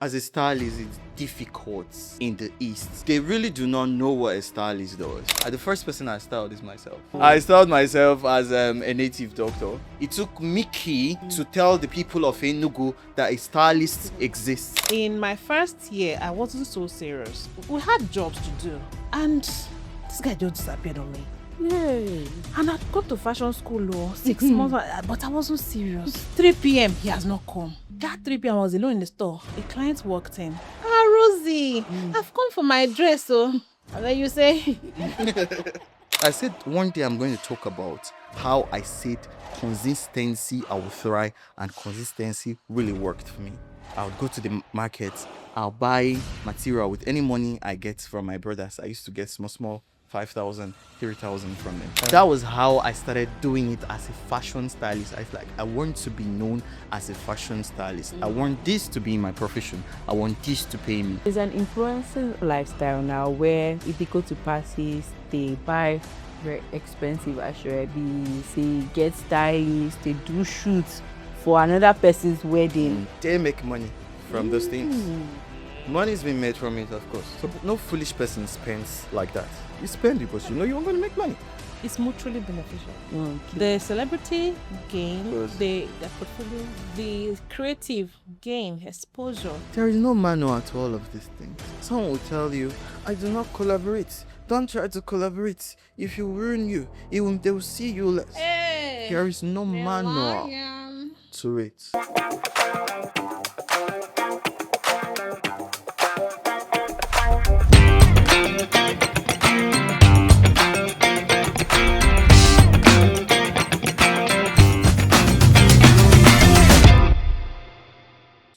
as a stylist, it's difficult in the East. They really do not know what a stylist does. The first person I styled is myself. I styled myself as a native doctor. It took Mickey to tell the people of Enugu that a stylist exists. In my first year, I wasn't so serious. We had jobs to do. And this guy just disappeared on me. Yay. And I'd come to fashion school 6 months, but I wasn't serious. 3 p.m. he has not come. That 3 p.m. I was alone in the store. A client walked in. Rosie, I've come for my dress, And then you say... I said one day I'm going to talk about how I said consistency I will thrive, and consistency really worked for me. I would go to the market, I'll buy material with any money I get from my brothers. I used to get small 5,000, 3,000 from them. That was how I started doing it as a fashion stylist. I want to be known as a fashion stylist. I want this to be my profession. I want this to pay me. It's an influencer lifestyle now where if they go to parties, they buy very expensive ashwabi, they get stylists, they do shoots for another person's wedding. They make money from those things. Money's been made from it, of course. So no foolish person spends like that. You spend it because you know you're going to make money. It's mutually beneficial. Okay. The celebrity gain, the portfolio, the creative gain, exposure. There is no manual to all of these things. Someone will tell you, I do not collaborate. Don't try to collaborate. If you ruin you, they will see you less. Hey, there is no manual to it.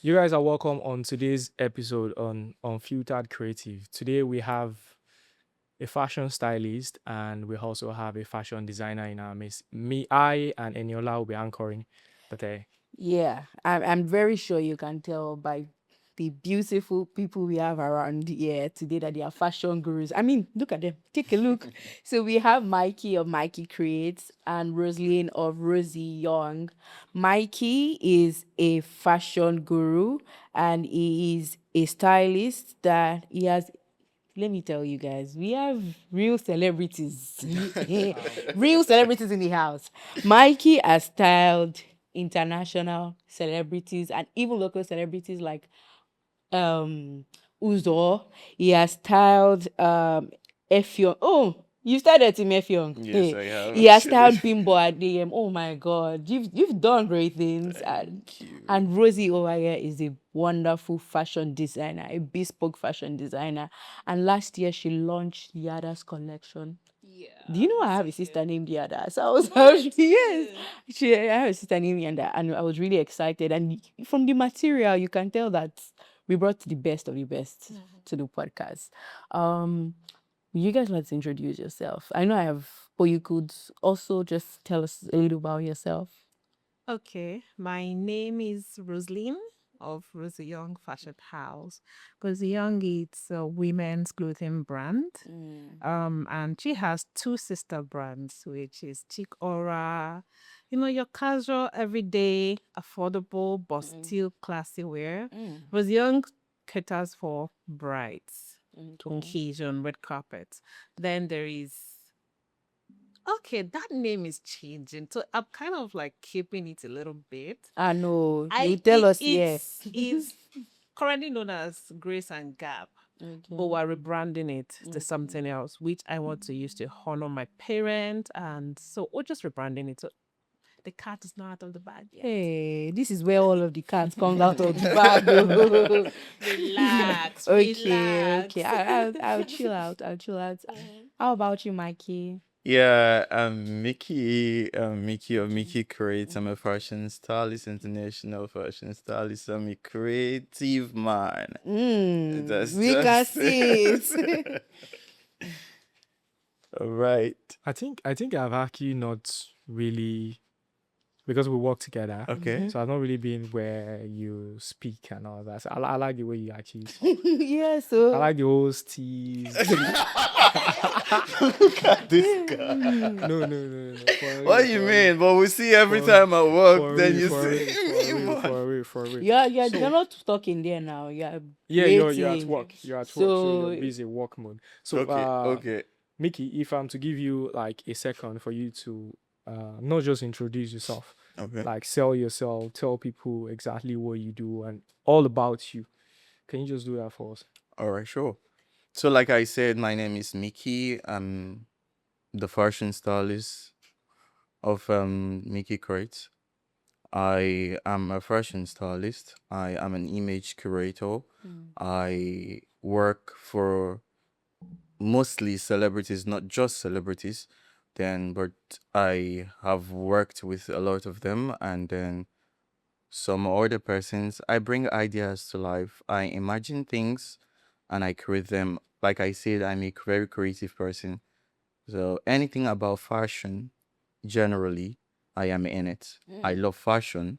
You guys are welcome on today's episode on Unfiltered Creative. Today we have a fashion stylist and we also have a fashion designer in our midst. I and Eniola will be anchoring today. Yeah, I'm very sure you can tell by the beautiful people we have around here today that they are fashion gurus. I mean, look at them. Take a look. So we have Mikey of Mikey Creates and Rosaline of Rosie Young. Mikey is a fashion guru and he is a stylist that he has. Let me tell you guys, we have real celebrities. Real celebrities in the house. Mikey has styled international celebrities and even local celebrities like Uzo. He has styled Effiong. Oh, you started Team Effiong. Yes, I have. He has styled Bimbo Adeyem. Oh my God, you've done great things. And Rosie over here is a wonderful fashion designer, a bespoke fashion designer. And last year she launched Yada's collection. Yeah. Do you know I have a sister named Yada? So I was yes. I have a sister named Yada, and I was really excited. And from the material, you can tell that we brought the best of the best to the podcast. You guys let's introduce yourself. I know I have, but you could also just tell us a little about yourself. Okay, my name is Rosaline of Rosie Young Fashion House. Rosie Young is a women's clothing brand. And she has 2 sister brands, which is Chic Aura. You know, your casual, everyday, affordable, but still classy wear. Rosie Young caters for brides, occasion, red carpet. Then there is... Okay, that name is changing. So I'm kind of like keeping it a little bit. I know. You tell us, yes. It's currently known as Grace and Gap. But we're rebranding it to something else, which I want to use to honor my parents. And so we're just rebranding it. So the cat is not out of the bag yet. Hey, this is where all of the cats comes out of the bag. Relax. Okay. Relax. I'll chill out. How about you, Mikey? Yeah, Mickey of Mickey Creates. I'm a fashion stylist, international fashion stylist. I'm a creative man. We can see it. All right. I think I've actually not really, because we work together. Okay. So I've not really been where you speak and all that. So I like the way you actually speak. Yeah, so I like the whole steez. Look at this guy. No. What do you mean? But we see every time I work, then you see me. For real, for real. You're So not talking there now. You're yeah, you're at creating. work. You're at work, so you're So busy work mode. So Okay, okay. Mickey, if I'm to give you like a second for you to not just introduce yourself, Okay. like sell yourself, tell people exactly what you do and all about you. Can you just do that for us? All right, sure. So, like I said, my name is Mickey. I'm the fashion stylist of Mickey Crates. I am a fashion stylist. I am an image curator. I work for mostly celebrities, not just celebrities. Then, but I have worked with a lot of them, and then some other persons. I bring ideas to life. I imagine things, and I create them. Like I said, I'm a very creative person. So anything about fashion, generally, I am in it. I love fashion,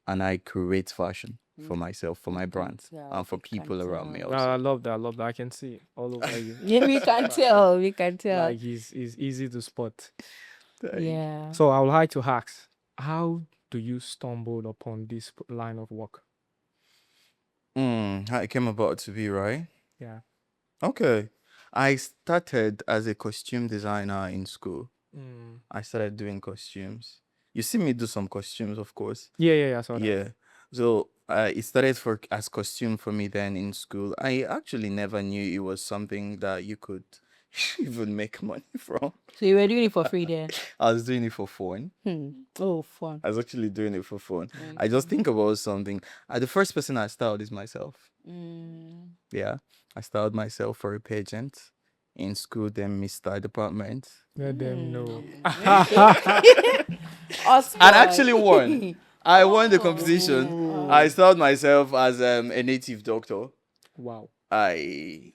and I create fashion for myself, for we my can brand, tell. and for We can people around me tell. Ah, I also. love that. I love that. I can see it all over you. Yeah, we can Fashion. tell. We can tell. Like he's easy to spot. Thank- Yeah. So I would like to ask, how do you stumble upon this line of work? How it came about to be, right? Yeah. Okay. I started as a costume designer in school. Mm. I started doing costumes. You see me do some costumes, of course. Yeah, I saw that. Yeah. So it started for as costume for me then in school. I actually never knew it was something that you could even make money from. So you were doing it for free then? I was doing it for fun. Oh, fun. I was actually doing it for fun. I just think about something. The first person I styled is myself. Yeah. I styled myself for a pageant in school, then Mr. Department. Let them know. Us And boy. actually won. I won the competition. I styled myself as a native doctor. Wow. I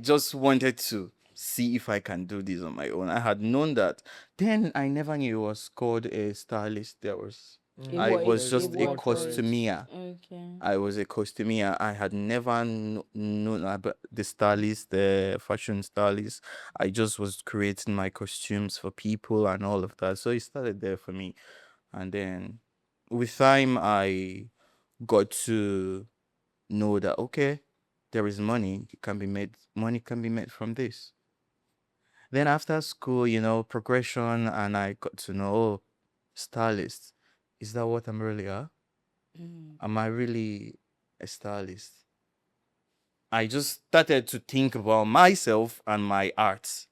just wanted to see if I can do this on my own. I had known that. Then I never knew it was called a stylist. I was There's a just a word for it. costumier. Okay. I was a costumier. I had never known about the stylist, the fashion stylist. I just was creating my costumes for people and all of that. So it started there for me. And then with time, I got to know that, okay, there is money. It can be made. Money can be made from this. Then after school, progression, and I got to know, oh, stylist. Is that what I'm really at? Am I really a stylist? I just started to think about myself and my art.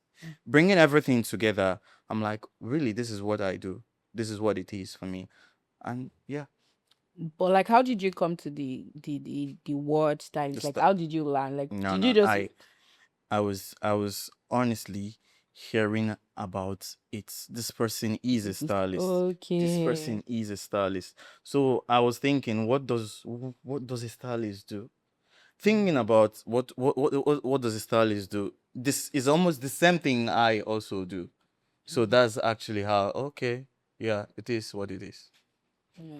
Bringing everything together, I'm like, really, this is what I do. This is what it is for me. And yeah, But like, how did you come to the word stylist? Like, just how did you learn? Like, no, did you no. just I was honestly hearing about it. This person is a stylist. This okay? person is a stylist. So I was thinking, what does a stylist do? Thinking about what does a stylist do? This is almost the same thing I also do. So that's actually how. Okay, yeah, it is what it is.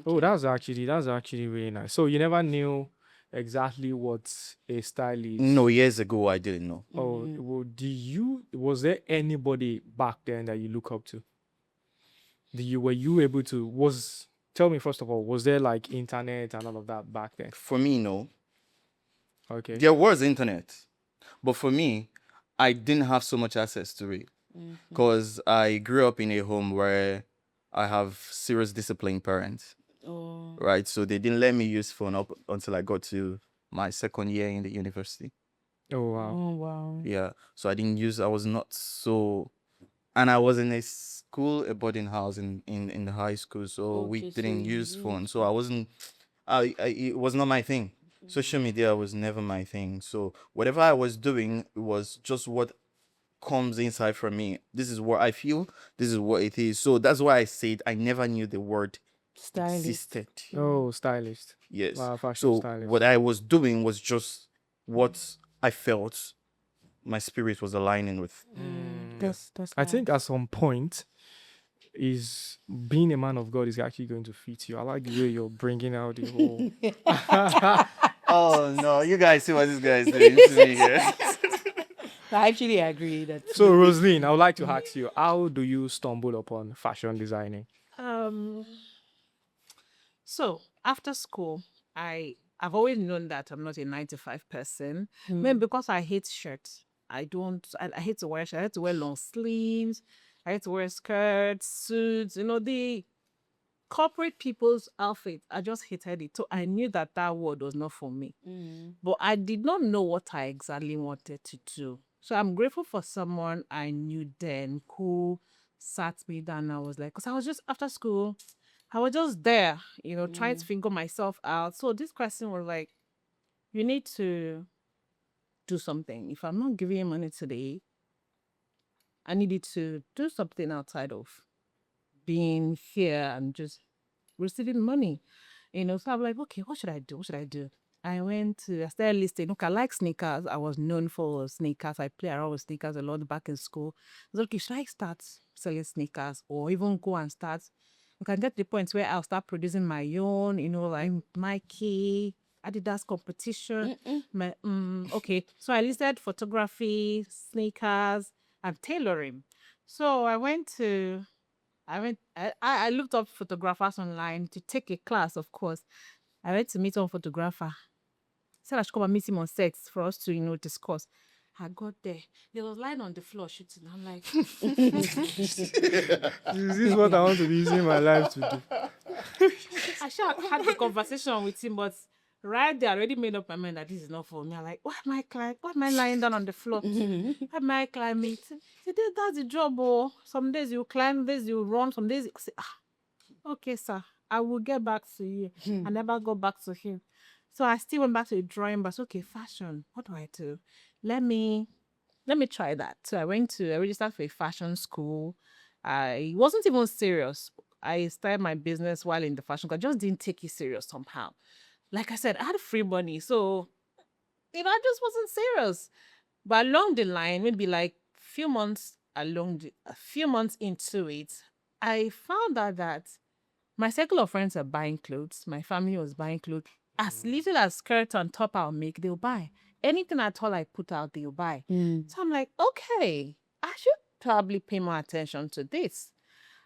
Oh, that's actually really nice. So you never knew exactly what a style is. No, years ago I didn't know. Oh, well, was there anybody back then that you look up to? Were you able to tell me first of all, was there like internet and all of that back then? For me, no. Okay. There was internet, but for me, I didn't have so much access to it because I grew up in a home where I have serious disciplined parents, Oh, right? So they didn't let me use phone up until I got to my second year in the university. Oh wow. oh wow. Yeah, so I was not so, and I was in a school, a boarding house in the high school, so we Okay, so didn't you use phone. use So I wasn't, it was not my thing. Social media was never my thing. So whatever I was doing was just what comes inside from me. This is what I feel. This is what it is. So that's why I said I never knew the word stylist. existed. Oh, stylist. Yes. Wow, fashion So stylist. what I was doing was just what I felt my spirit was aligning with. That's I think nice. at some point is being a man of God is actually going to fit you. I like the way you're bringing out the whole. Oh no, you guys see what this guy is doing to me here. I actually agree that. So, Rosaline, I would like to ask you, how do you stumble upon fashion designing? Um, So after school, I've always known that I'm not a 9 to 5 person. Mm. Maybe because I hate shirts. I hate to wear shirts. I hate to wear long sleeves. I hate to wear skirts, suits, the corporate people's outfit. I just hated it. So I knew that that word was not for me. Mm. But I did not know what I exactly wanted to do. So I'm grateful for someone I knew then who sat me down. I was like, because I was just after school, I was just there, trying to figure myself out. So this question was like, you need to do something. If I'm not giving you money today, I needed to do something outside of being here and just receiving money. So I'm like, okay, what should I do? What should I do? I started listing. Look, I like sneakers. I was known for sneakers. I play around with sneakers a lot back in school. I was like, okay, should I start selling sneakers or even go and start? You can get to the point where I'll start producing my own, like Nike, Adidas competition. Okay. So I listed photography, sneakers, and tailoring. So I looked up photographers online to take a class, of course. I went to meet one photographer. Said I should come and meet him on set for us to, discuss. I got there. He was lying on the floor shooting. I'm like, Is this what I want to be using my life to do? I should have had the conversation with him, but right there, I already made up my mind that this is not for me. I'm like, why am I climbing? Why am I lying down on the floor? Why am I climbing? He said, that's the job. Oh, some days you climb, days you run, some days you say, okay, sir, I will get back to you. I never go back to him. So I still went back to the drawing board. Okay, fashion. What do I do? Let me try that. So I registered for a fashion school. I wasn't even serious. I started my business while in the fashion school. I just didn't take it serious somehow. Like I said, I had free money. So, I just wasn't serious. But along the line, maybe like a few months into it, I found out that my circle of friends are buying clothes. My family was buying clothes. As little as skirt and top I'll make, they'll buy. Anything at all I put out, they'll buy. So I'm like, okay, I should probably pay more attention to this.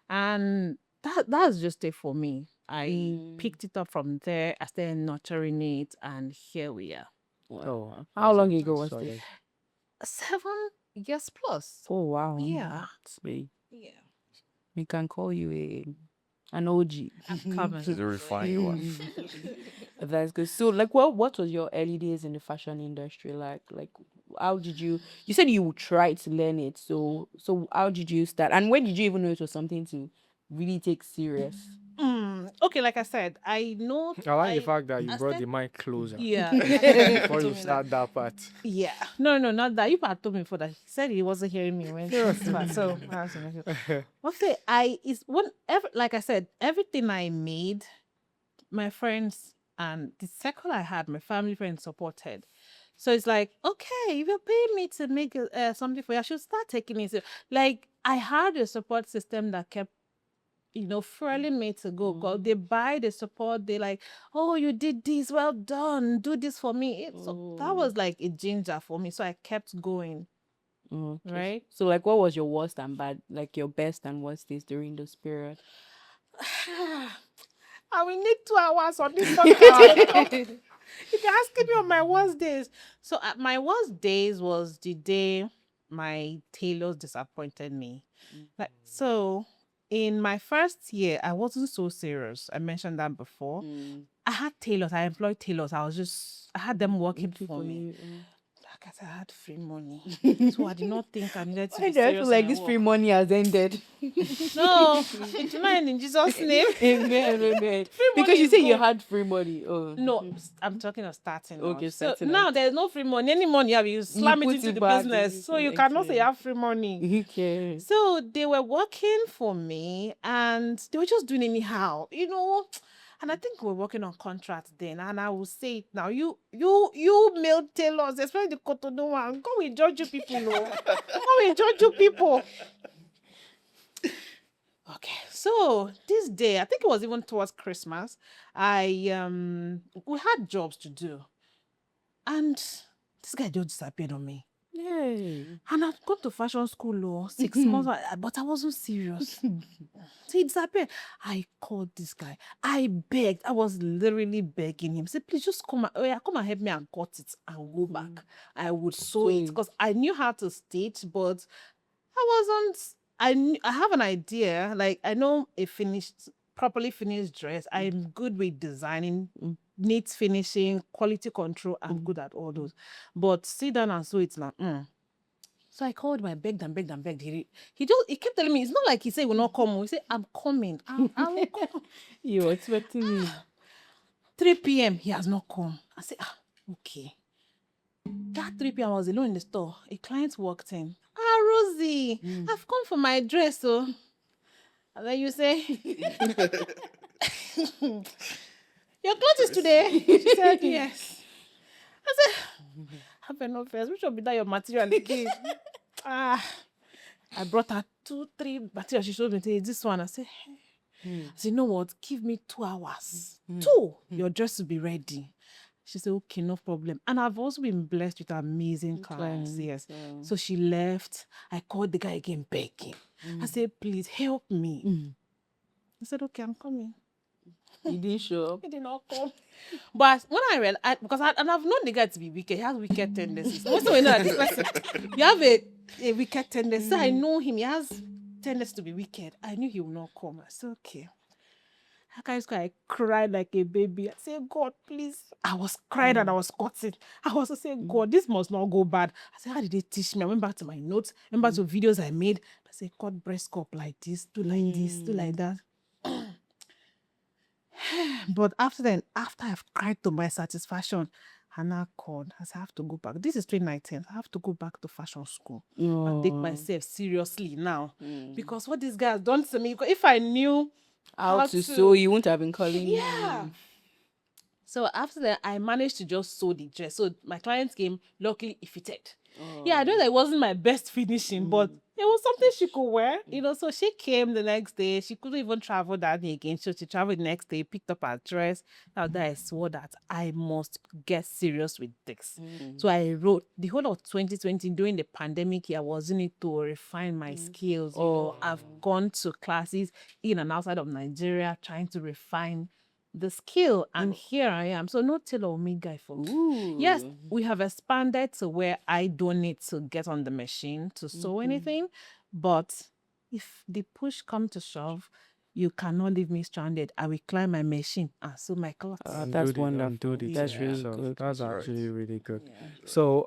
And that's just it for me. I picked it up from there. I started nurturing it, and here we are. Oh, How long ago was sorry. this? 7 years plus. Oh wow. Yeah. We Yeah. can call you an OG. I'm coming. To the refined one. That's good. So like what was your early days in the fashion industry like? Like how did you said you tried to learn it. So how did you start? And when did you even know it was something to really take serious? Okay, like I said, I know. I like the fact that you I brought said- the mic closer Yeah. before you start that part. Yeah. No, not that. You part told me before that. He said he wasn't hearing me when so okay, like I said, everything I made, my friends and the circle I had, my family friends supported. So it's like, okay, if you're paying me to make something for you, I should start taking it. Like I had a support system that kept fueling me to go. Cause they buy, they support, they like, oh, you did this, well done, do this for me. So that was like a ginger for me. So I kept going. Okay. Right? So like what was your worst and bad, like your best and worst days during this period? I will need 2 hours on this podcast. You can ask me on my worst days. So my worst days was the day my tailors disappointed me. Like so in my first year, I wasn't so serious. I mentioned that before. I had tailors, I employed tailors. I had them working for me. Like I said, I had free money. So I did not think I needed to Why be do I serious feel like in my this work. free money has ended? No, it will not end in Jesus' name. Amen. Free Because money you is say you good. had free money. Oh. No, I'm talking of starting. Okay, Now. So starting now out. there's no free money. Any money you have, you slam it put into it the back business. into So you it, cannot say okay. you have free money. Okay. So they were working for me and they were just doing anyhow, And I think we were working on contracts then. And I will say it now, you male tailors, especially the Cotonou one, go and judge you people, no. Go and judge you people. Okay, so this day, I think it was even towards Christmas, we had jobs to do. And this guy just disappeared on me. Hey. And I'd gone to fashion school 6 months, but I wasn't serious. So he disappeared. I called this guy. I begged. I was literally begging him. Say, please just come and, oh yeah, come and help me and cut it and go back. I would sew it because I knew how to stitch, but I wasn't. I have an idea. Like I know a properly finished dress. I'm good with designing, neat finishing, quality control. I'm good at all those. But sit down and sew it now. So I called him, I begged and begged and begged. He kept telling me, it's not like he said he will not come. He said, I'm coming. I will come. You were expecting me. 3 p.m. He has not come. I said, okay. That 3 p.m. I was alone in the store. A client walked in. Rosie, I've come for my dress. And then you say, your clothes is today? She said, yes. I said, have enough first. Which will be that your material again? I brought her 2-3 materials. She showed me, say, this one. I said, I said, you know what? Give me 2 hours. 2, your dress will be ready. She said, okay, no problem. And I've also been blessed with amazing clients. Yes. So she left. I called the guy again, begging. I said, please help me. He said, okay, I'm coming. He didn't show up. He did not come. But when I realized, because I've known the guy to be wicked, he has wicked tendencies. Also, you know that this person, you have a wicked tendency. So I know him, he has tendency to be wicked. I knew he would not come. I said, okay. I cried like a baby. I said, God, please. I was crying and I was cutting. I was saying, God, this must not go bad. I said, how did they teach me? I went back to my notes, went back to videos I made. I said, cut breast cup like this, do like this, do like that. But after I've cried to my satisfaction, Hannah called. I said, I have to go back. This is 2019. I have to go back to fashion school. I take myself seriously now. Because what this guy has done to me, if I knew how to sew, you wouldn't have been calling me. So after that, I managed to just sew the dress. So my clients came, luckily it fitted. Yeah, I know that it wasn't my best finishing, but it was something she could wear, So she came the next day. She couldn't even travel that day again. So she traveled the next day, picked up her dress. Now that I swore that I must get serious with this. So I wrote the whole of 2020 during the pandemic year. I was in it to refine my skills. I've gone to classes in and outside of Nigeria trying to refine the skill, and here I am. So no tailor or me guy for me. Yes, we have expanded to where I don't need to get on the machine to sew anything, but if the push come to shove, you cannot leave me stranded. I will climb my machine and sew my clothes. That's wonderful. That's really yourself. good. That's actually really good. So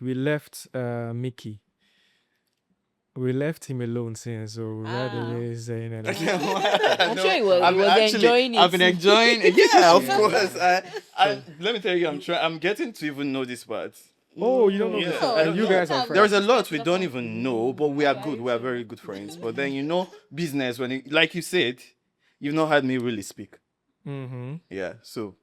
we left Mickey. We left him alone since, so we had a saying it. I'm sure he was enjoying it. I've been enjoying it. Yeah, of course. Let me tell you, I'm getting to even know this part. Oh, you don't know this? I don't You know. guys are friends. There's a lot we don't even know, but we are good. We are very good friends. But then business like you said, you've not had me really speak. Yeah. So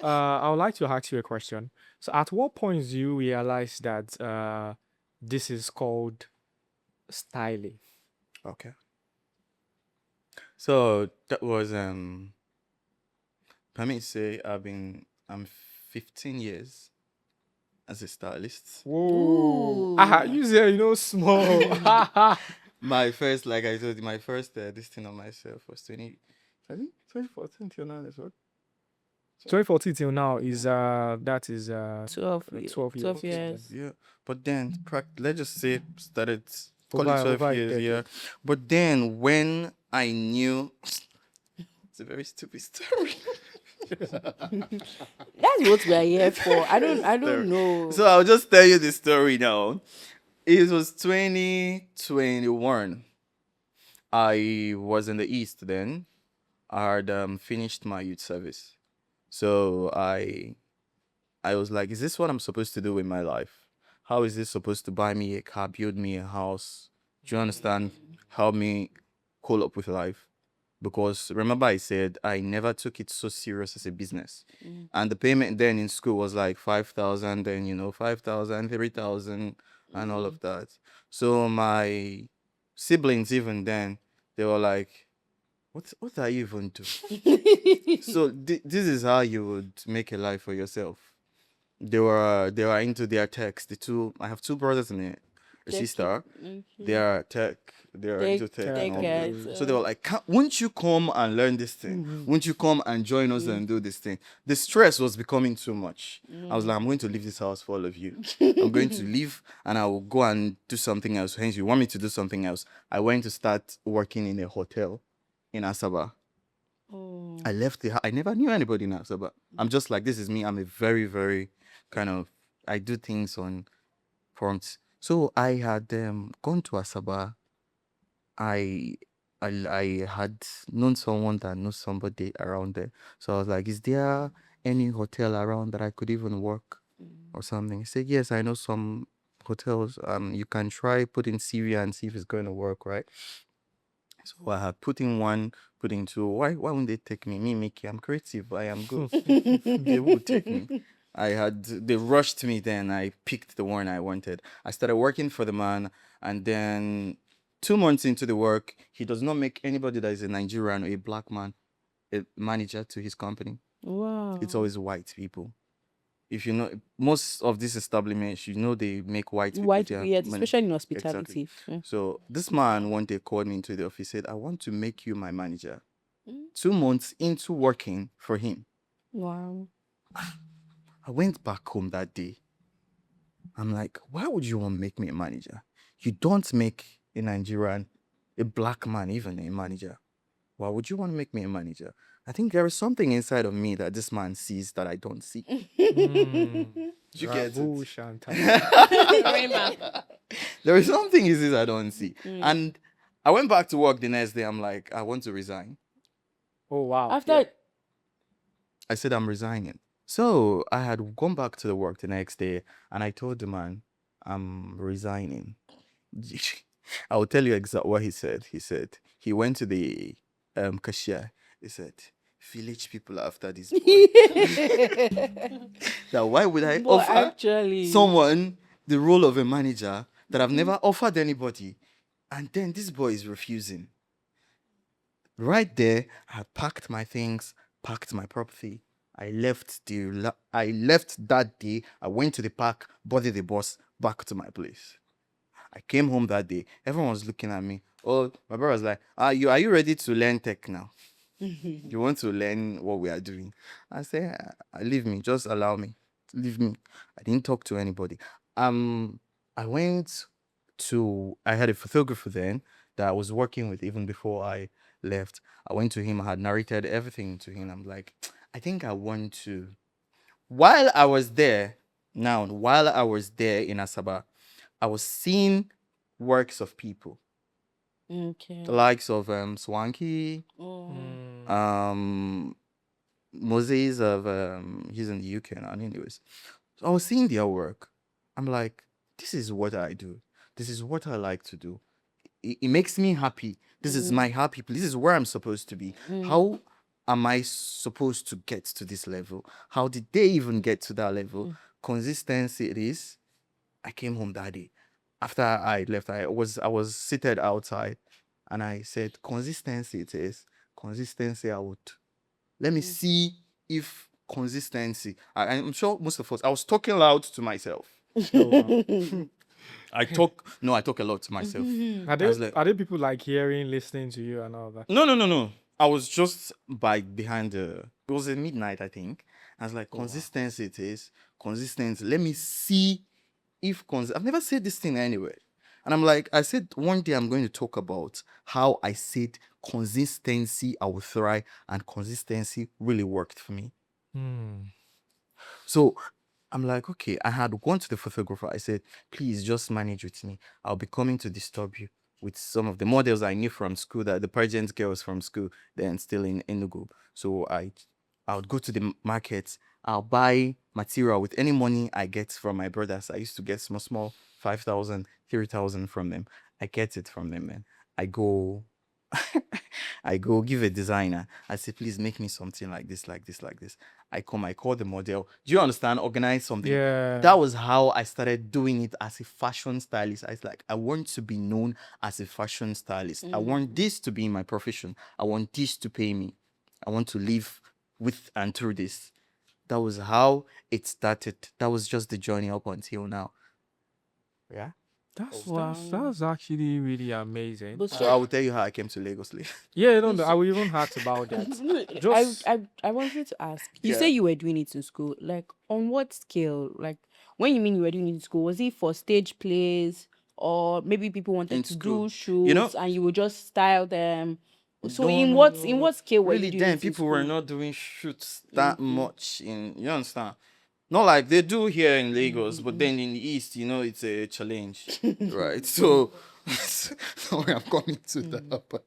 I would like to ask you a question. So, at what point do you realize that this is called styling? okay. So that was let me say I'm 15 years as a stylist. Whoa! You say small. My first, like I told you, my first this thing on myself was 2014 till now. That's what. 2014 till now is 12 years. Yeah, but then let's just say started Over- call it 12 over a years. decade. Yeah, but then when I knew, it's a very stupid story. That's what we are here for. I don't know. So I'll just tell you the story now. It was 2021. I was in the East then. I had finished my youth service. So I was like, is this what I'm supposed to do with my life? How is this supposed to buy me a car, build me a house? Do you understand? Help me cope up with life? Because remember I said I never took it so serious as a business. And the payment then in school was like 5,000, then 5,000, 3,000 and all of that. So my siblings even then, they were like, what are you even doing? So this is how you would make a life for yourself. They were into their techs. I have two brothers and a Check it. sister. They Okay. are tech. They are into tech and Tech all and that. Cats. those. So they were like, won't you come and learn this thing? Won't you come and join us and do this thing? The stress was becoming too much. I was like, I'm going to leave this house for all of you. I'm going to leave and I will go and do something else. Hence, you want me to do something else. I went to start working in a hotel in Asaba. Oh. I left I never knew anybody in Asaba. I'm just like, this is me. I'm a very, very kind of, I do things on prompts. So I had gone to Asaba. I, I had known someone that knows somebody around there. So I was like, is there any hotel around that I could even work or something? He said, yes, I know some hotels. You can try put in CV and see if it's going to work, right? So I had put in one, put in two. Why wouldn't they take me? Me, Mickey, I'm creative. I am good. They would take me. They rushed me then. I picked the one I wanted. I started working for the man, and then 2 months into the work, he does not make anybody that is a Nigerian or a black man a manager to his company. Wow. It's always white people. If you know, most of these establishments, they make white people White, their yeah, man- especially in Exactly. hospitality. So this man one day called me into the office, said, I want to make you my manager. Mm. 2 months into working for him, Wow. I went back home that day. I'm like, why would you want to make me a manager? You don't make a Nigerian, a black man, even a manager. Why would you want to make me a manager? I think there is something inside of me that this man sees that I don't see. You get Ragu it? Shanta. There is something he sees I don't see. Mm. And I went back to work the next day. I'm like, I want to resign. Oh wow. After I said, I'm resigning. So I had gone back to the work the next day and I told the man, I'm resigning. I will tell you exactly what he said. He said, he went to the cashier. He said, village people are after this boy. Now, why would I but offer actually, someone the role of a manager that I've never offered anybody? And then this boy is refusing. Right there, I packed my things, packed my property. I left that day. I went to the park, boarded the bus back to my place. I came home that day. Everyone was looking at me. Oh, my brother was like, are you ready to learn tech now? You want to learn what we are doing? I say, leave me, just allow me. Leave me. I didn't talk to anybody. Um, I went I had a photographer then that I was working with even before I left. I went to him, I had narrated everything to him. I'm like, I think I want to. While I was there in Asaba, I was seeing works of people, okay. the likes of Swanky, Oh. um, Moses of he's in the UK now. Anyways, so I was seeing their work. I'm like, this is what I do. This is what I like to do. It makes me happy. This is my happy place. This is where I'm supposed to be. How am I supposed to get to this level? How did they even get to that level? Consistency it is. I came home that day. After I left, I was seated outside and I said, consistency it is. Consistency I would. Let me see if consistency. I'm sure most of us, I was talking loud to myself. Oh, wow. I talk a lot to myself. Are I was there, like, are there people like hearing, listening to you and all that? no. I was just behind the. It was at midnight, I think. I was like, consistency it is. Consistency. Let me see if I've never said this thing anywhere. And I'm like, I said one day I'm going to talk about how I said consistency I will thrive and consistency really worked for me. So I'm like, okay, I had gone to the photographer. I said, please just manage with me. I'll be coming to disturb you with some of the models I knew from school, that the pageant girls from school, then still in Enugu. So I would go to the market. I'll buy material with any money I get from my brothers. I used to get small, 5,000, 3,000 from them. I get it from them, man. I go I go give a designer. I say, please make me something like this, like this, like this. I call the model. Do you understand? Organize something. Yeah. That was how I started doing it as a fashion stylist. I was like, I want to be known as a fashion stylist. I want this to be my profession. I want this to pay me. I want to live with and through this. That was how it started. That was just the journey up until now. Yeah. That's actually really amazing. But So I will tell you how I came to Lagos. Yeah, no, I will even ask about that. Just I wanted to ask. You Yeah. say you were doing it in school. Like, on what scale? Like, when you mean you were doing it in school, was it for stage plays, or maybe people wanted In to school. do shoots You know, and you would just style them? So no, in no, what no, in no. what scale were Really, you doing then it in people were school? not doing shoots that much in, you understand? Not like they do here in Lagos, but then in the East, it's a challenge, right? So, sorry, I'm coming to that part.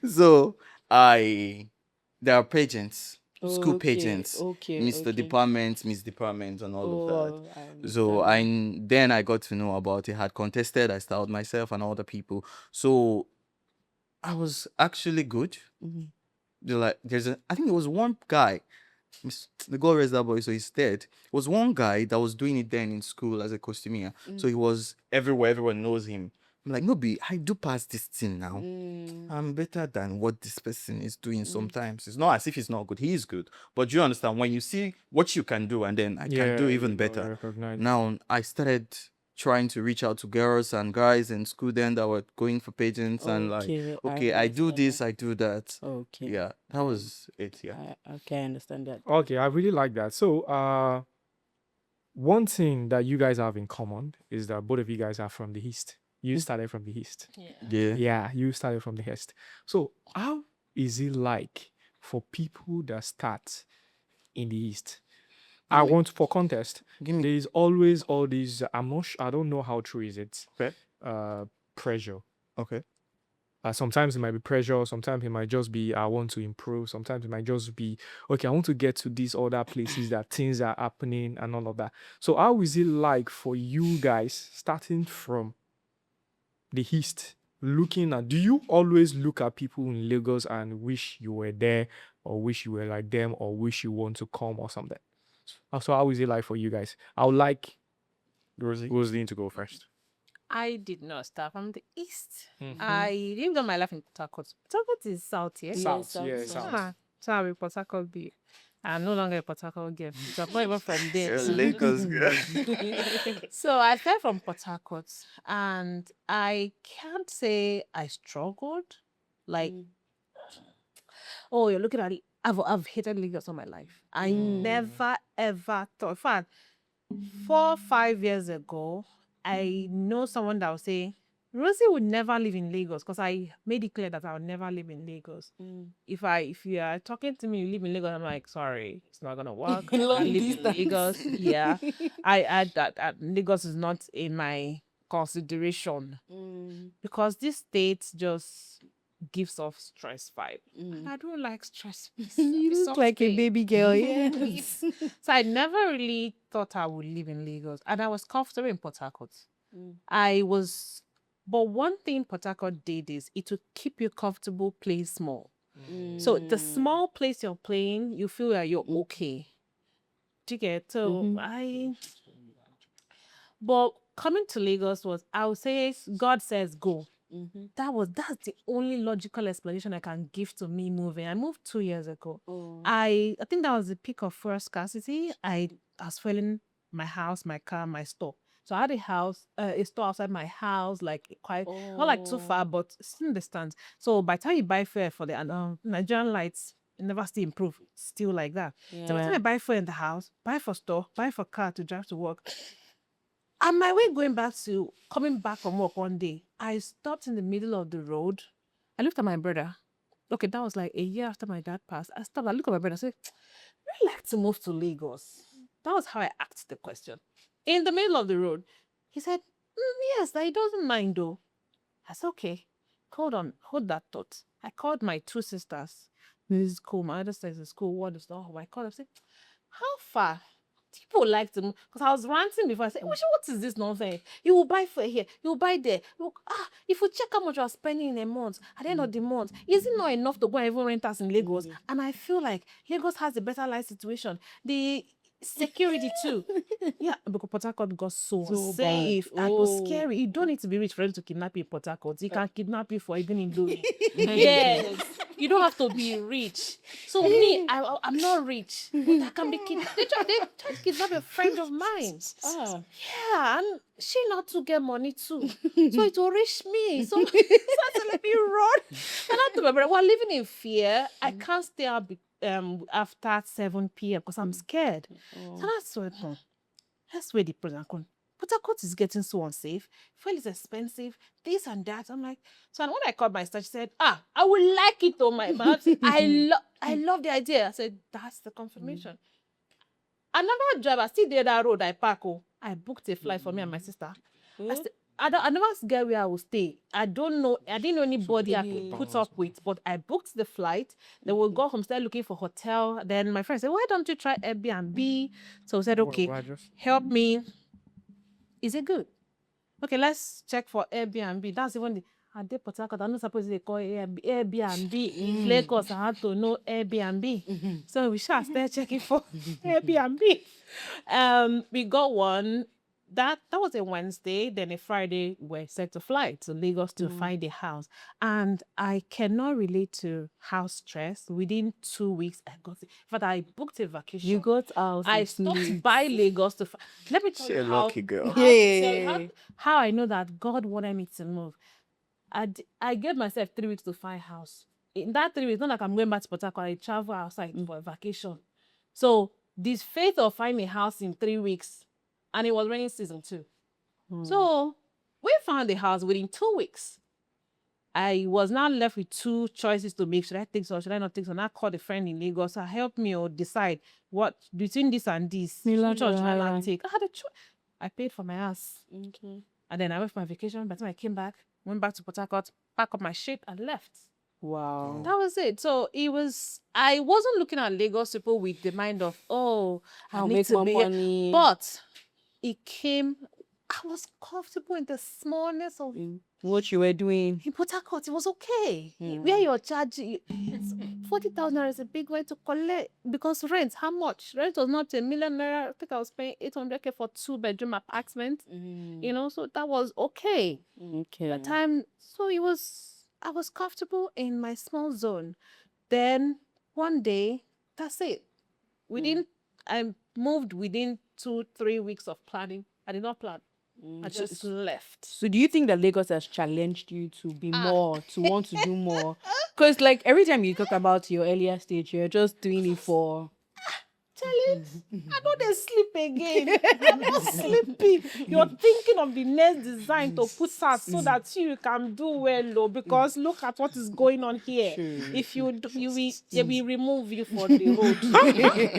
So, there are pageants, school Okay, pageants, okay, Mr. okay. Department, Miss Department, and all of that. Oh, I So understand. then I got to know about it. Had contested, I styled myself and other people. So I was actually good. Mhm. I think there was one guy, the God rest that boy, so he's dead. Was one guy that was doing it then in school as a costumier. So he was everywhere, everyone knows him. I'm like, no, I do pass this thing now. I'm better than what this person is doing sometimes. It's not as if he's not good. He is good. But you understand, when you see what you can do and then I can do even better. Recognize. Now I started trying to reach out to girls and guys in school then that were going for pageants and like, Okay, okay, I do understand this, I do that. Okay. Yeah, that was it. Yeah. Okay, I understand that. Okay, I really like that. So, one thing that you guys have in common is that both of you guys are from the East. You started from the East. Yeah. Yeah, you started from the East. So, how is it like for people that start in the East? I want for contest. Give me There is always all these. I don't know how true is it. okay. Pressure. Okay. Sometimes it might be pressure. Sometimes it might just be I want to improve. Sometimes it might just be okay. I want to get to these other places that things are happening and all of that. So how is it like for you guys starting from the East? Looking at, do you always look at people in Lagos and wish you were there, or wish you were like them, or wish you want to come or something? So how is it like for you guys? I would like Rosaline to go first. I did not start from the east. Mhm. I lived all my life in Port Harcourt. Port Harcourt is south, yes? South, yeah, south. So I'm a Port Harcourt be. I'm no longer a Port Harcourt girl. So I'm not even from there. You're a Lakers girl. So I started from Port Harcourt, and I can't say I struggled. Like, oh, you're looking at it. I've hated Lagos all my life. I never ever thought. In fact, 4-5 years ago, I know someone that will say, Rosie would never live in Lagos, because I made it clear that I would never live in Lagos. If you are talking to me, you live in Lagos, I'm like, sorry, it's not gonna work. I Long live in distance. Lagos. Yeah. I add that Lagos is not in my consideration, because this state just gives off stress vibe. And I don't like stress. You look like a baby girl, yes. So I never really thought I would live in Lagos, and I was comfortable in Port Harcourt. But one thing Port Harcourt did is it would keep you comfortable playing small. So the small place you're playing, you feel that you're okay. Do you get? So but coming to Lagos was, I would say, God says go. That's the only logical explanation I can give to me moving. I moved 2 years ago. I think that was the peak of fuel scarcity. I was filling my house, my car, my store. So I had a store outside my house, like quite not like too far, but still in the stands. So by the time you buy fuel for the Nigerian lights, it never still improve, still like that. So by the time I buy fuel in the house, buy for store, buy for car to drive to work. On my way coming back from work one day, I stopped in the middle of the road. I looked at my brother. Okay, that was like a year after my dad passed. I stopped, I looked at my brother and said, I'd like to move to Lagos. That was how I asked the question. In the middle of the road. He said, yes, he doesn't mind though. I said, okay, hold on, hold that thought. I called my two sisters. This is cool. My other sister is in school. What is that? I called them, said, how far? People like to, because I was ranting before. I said, what is this nonsense? You will buy for here, you will buy there. If you check how much you are spending in a month, at the end of the month, is it not enough to go and even rent us in Lagos? And I feel like Lagos has a better life situation. security too. Yeah, because Port Harcourt got so So safe bad. and it was Oh. scary. You don't need to be rich for them to kidnap you in Port Harcourt. You can kidnap you for even in Louis. Yes, you don't have to be rich. So me, I'm not rich, but I can be kidnapped. They tried to kidnap a friend of mine. Ah. Yeah, and she not to get money too. So it will reach me. So to let me run. And I told my brother, we're living in fear. I can't stay out after 7 p.m. because I'm scared. So that's what let's weigh the pros and cons. Port Harcourt is getting so unsafe. Fuel is expensive, this and that. I'm like, so and when I called my sister, she said, I would like it on my mouth. I love the idea. I said, that's the confirmation. Another driver still there that road I park. I booked a flight for me and my sister. I never get where I will stay. I don't know. I didn't know anybody I could put up with, but I booked the flight. Then we'll go home, start looking for hotel. Then my friend said, why don't you try Airbnb? So I said, okay, help me. Is it good? Okay, let's check for Airbnb. That's even the Port Harcourt. I'm not supposed to call Airbnb. In Lagos, I had to know Airbnb. So we shall start checking for Airbnb. We got one. That was a Wednesday. Then a Friday, we're set to fly to Lagos to find a house. And I cannot relate to house stress. Within 2 weeks, I got it. In fact, I booked a vacation. You got out. I stopped by Lagos to. Let me tell She you a how, lucky girl. how I know that God wanted me to move. I gave myself 3 weeks to find house. In that 3 weeks, not like I'm going back to Port Harcourt. I travel outside for a vacation. So this faith of finding a house in 3 weeks, and it was raining season too. So we found the house within 2 weeks. I was now left with 2 choices to make. Should I take some? Should I not take some? I called a friend in Lagos to help me or decide what between this and this. Which one should I not take? I had a choice. I paid for my house. Okay. And then I went for my vacation. By the time I came back, went back to Port Harcourt, packed up my shit and left. Wow. That was it. So I wasn't looking at Lagos people with the mind of, I I'll need make to more be money. But it came, I was comfortable in the smallness of What you were doing. in Port Harcourt. It was okay. Where you're charging, it's 40,000 is a big way to collect because rent, how much? Rent was not a million naira. I think I was paying 800K for 2-bedroom apartment. So that was okay. Okay. That time, so I was comfortable in my small zone. Then one day, that's it. I moved within 2-3 weeks of planning. I did not plan. I just left. So do you think that Lagos has challenged you to be more, to want to do more? Because like every time you talk about your earlier stage, you're just doing it for... Telling, I know they sleep again. I'm not sleeping. You're thinking of the next design to put out so that you can do well, because look at what is going on here. If they will remove you for the road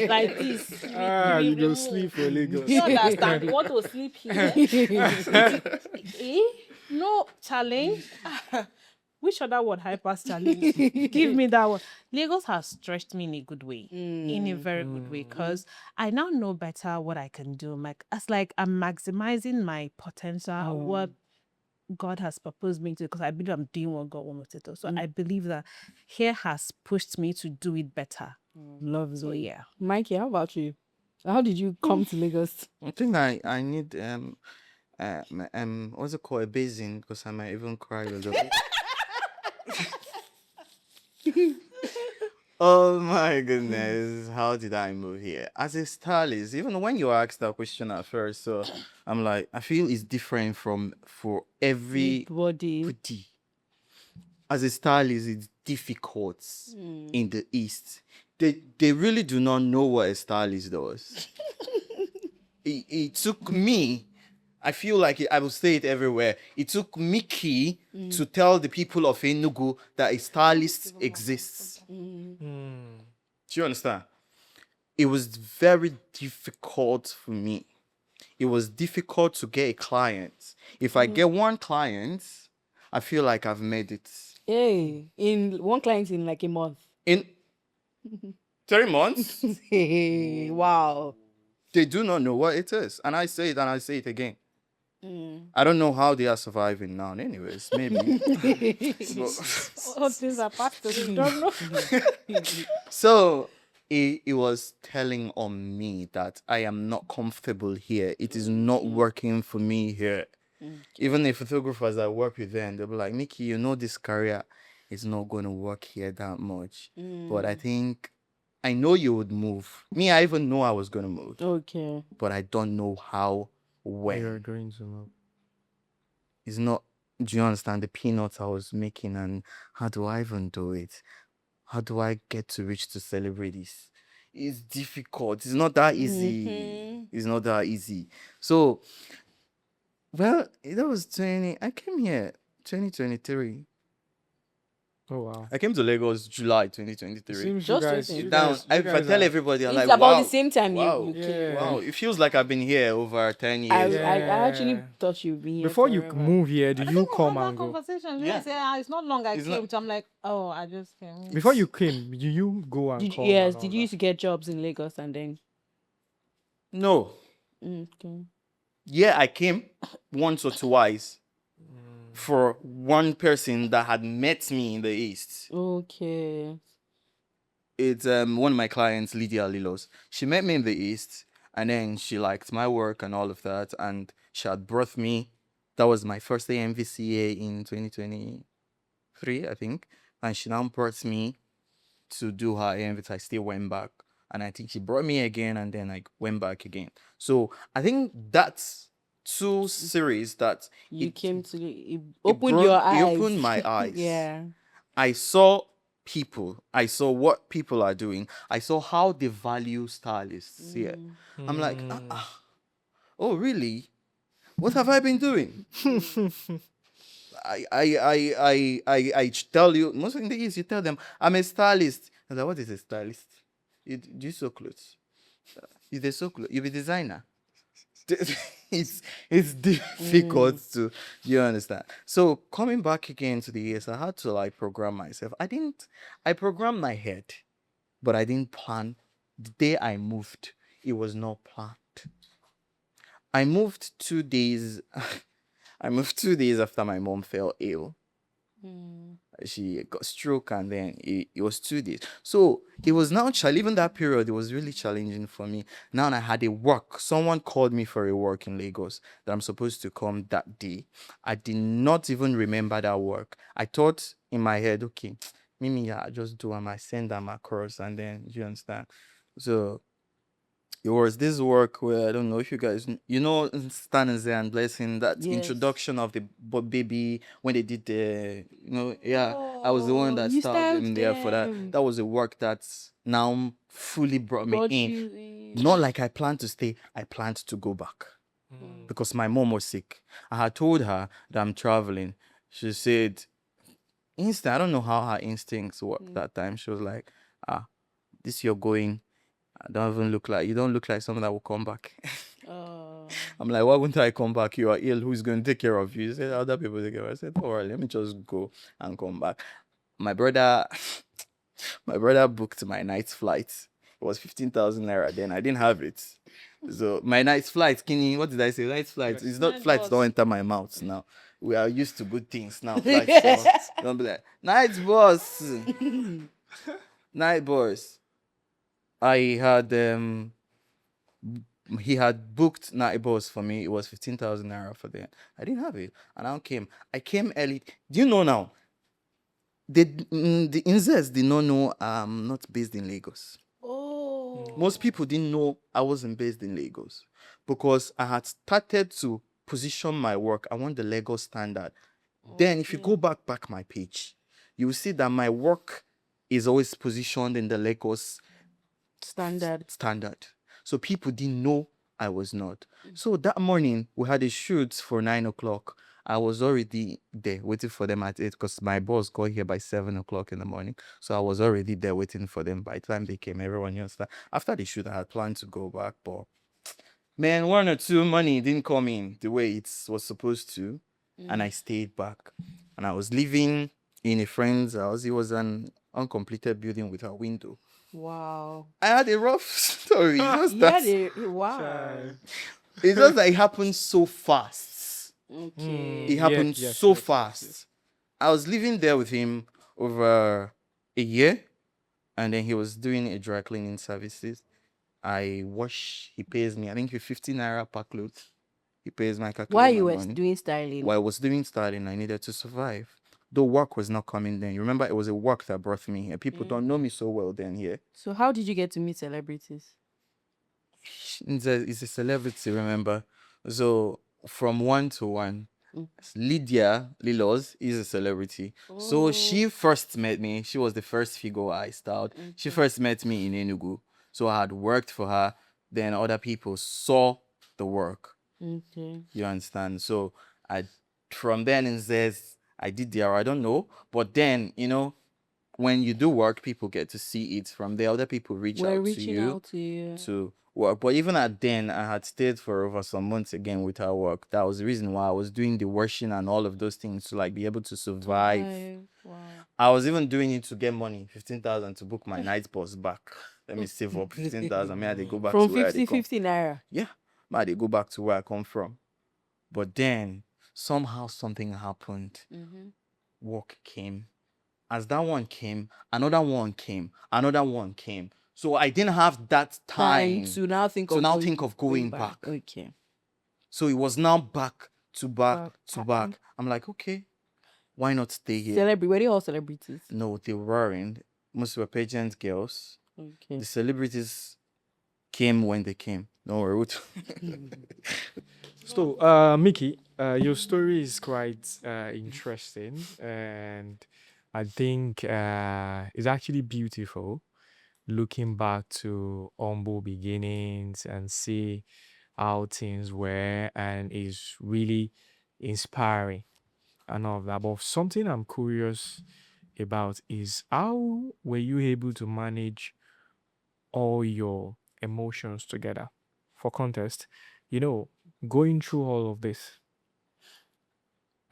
like this. You don't sleep for Lagos. You understand? You want to sleep here? No challenge. Which other word hypers challenge? Give me that one. Lagos has stretched me in a good way, in a very good way, because I now know better what I can do. It's like I'm maximizing my potential, what God has proposed me to, because I believe I'm doing what God wants me to do. So I believe that here has pushed me to do it better. Love it. So yeah. Mikey, how about you? How did you come to Lagos? I think I need what's it called, a basin, because I might even cry a little bit. Oh my goodness, how did I move here? As a stylist, even when you asked that question at first, so I'm like, I feel it's different for everybody. Body. As a stylist, it's difficult in the East. They really do not know what a stylist does. It took me, I feel like I will say it everywhere. It took Mickey to tell the people of Enugu that a stylist exists. Do you understand? It was very difficult for me. It was difficult to get a client. If I get one client, I feel like I've made it. Hey, in one client in like a month. In 3 months, Hey, wow. they do not know what it is. And I say it and I say it again. I don't know how they are surviving now. Anyways, maybe. All things are past. You don't know. So it was telling on me that I am not comfortable here. It is not working for me here. Even the photographers I work with then, they'll be like, Nikki, you know this career is not going to work here that much. But I think I know you would move. Me, I even know I was going to move. Okay. But I don't know how, You're when. going to move. It's not, do you understand the peanuts I was making and how do I even do it? How do I get to reach to celebrate this? It's difficult. It's not that easy. It's not that easy. So, well, that was 20. I came here 2023. Oh wow. I came to Lagos July 2023. Seems Just you guys, recently. you Down. guys, you If I guys tell are- everybody, I'm It's like, about wow, the same time wow, you came. Yeah. wow. It feels like I've been here over 10 I, years. I actually Yeah. thought you'd be here Before you forever. move here, do I you think we come had that and go? conversation. Yeah. Yeah. Say, it's not long I It's came. not- So I'm like, oh, I just came. Before you came, do you go and Did come? you, yes, and all did you that? used to get jobs in Lagos and then? No. Okay. Yeah, I came once or twice for one person that had met me in the East. Okay. It's one of my clients, Lydia Lilos. She met me in the East, and then she liked my work and all of that, and she had brought me. That was my first day MVCA in 2023, I think, and she now brought me to do her MVC. I still went back, and I think she brought me again, and then I went back again. So I think that's two series that You it came to it opened brought- your it eyes. opened my eyes. Yeah. I saw people. I saw what people are doing. I saw how they value stylists here. I'm like, oh really? What have I been doing? I tell you, most in the East, you tell them, I'm a stylist. I was like, what is a stylist? Do you sew clothes? You they sew clothes? You be designer. It's difficult to, you understand. So coming back again to the years, I had to like program myself. I programmed my head, but I didn't plan. The day I moved, it was not planned. I moved 2 days. I moved 2 days after my mom fell ill. She got stroke, and then it was 2 days. So it was now even that period, it was really challenging for me. Now I had a work. Someone called me for a work in Lagos that I'm supposed to come that day. I did not even remember that work. I thought in my head, okay, Mimi, yeah, I just do them, I send them across, and then you understand. So it was this work where I don't know if you guys, Stan and Blessing, that Yes. introduction of the baby when they did yeah, I was the one that You started them styled there for that. them. That was a work that's now fully brought me Brought in. you in. Not like I planned to stay, I planned to go back because my mom was sick. I had told her that I'm traveling. She said, I don't know how her instincts worked that time. She was like, this you're going. You don't look like someone that will come back. I'm like, why wouldn't I come back? You are ill. Who's going to take care of you? He said, other people take care of you. I said, all right, let me just go and come back. My brother booked my night's flight. It was 15,000 naira then. I didn't have it. So my night's flight, Kini, what did I say? Night's flight. It's not Night flights bus. don't enter my mouth now. We are used to good things now. Flights don't be like, night boss. Night boss. I had he had booked night bus for me. It was 15,000 naira for that. I didn't have it, and I came early. Do you know now? The Inzes did not know I'm not based in Lagos. Oh. Most people didn't know I wasn't based in Lagos because I had started to position my work. I want the Lagos standard. Then, if you go back my page, you will see that my work is always positioned in the Lagos standard. So people didn't know I was not. So that morning we had a shoot for 9 o'clock. I was already there waiting for them at 8 because my boss got here by 7 o'clock in the morning. So I was already there waiting for them. By the time they came, everyone knew that. After the shoot, I had planned to go back, but man, 1 or 2 money didn't come in the way it was supposed to, and I stayed back. And I was living in a friend's house. It was an uncompleted building with a window. Wow. I had a rough story. Wow. It's just that it happened so fast. Okay. It happened yes, so yes, yes, fast. yes. I was living there with him over a year, and then he was doing a dry cleaning services. I wash. He pays me. I think 15 naira per clothes. He pays me. I Why calculate my you were money. doing styling? While I was doing styling, I needed to survive. Though work was not coming then. You remember, it was a work that brought me here. People don't know me so well then here. So how did you get to meet celebrities? It's a celebrity, remember? So from one to one, Lydia Lilos is a celebrity. So she first met me. She was the first figure I styled. She first met me in Enugu. So I had worked for her. Then other people saw the work. Okay. You understand? So I, from then and says I did there. I don't know, but then when you do work, people get to see it. From there, other people reach We're out to reaching you out to you. to work. But even at then, I had stayed for over some months again with her work. That was the reason why I was doing the washing and all of those things to like be able to survive. Wow. I was even doing it to get money, 15,000 to book my night bus back. Let me save up 15,000. May I they go back From to where I 50, come. 50 naira. Yeah, may I they go back to where I come from. But then somehow something happened. Work came. As that one came, another one came, another one came. So I didn't have that time To now think to of now going, think of going back. Okay. So it was now back to back Back. to back. I'm like, okay, why not stay here? Were they all celebrities? No, they weren't. Most were pageant girls. Okay. The celebrities came when they came. No worry. So, Mickey, your story is quite interesting, and I think it's actually beautiful looking back to humble beginnings and see how things were, and is really inspiring and all of that. But something I'm curious about is how were you able to manage all your emotions together? For context, going through all of this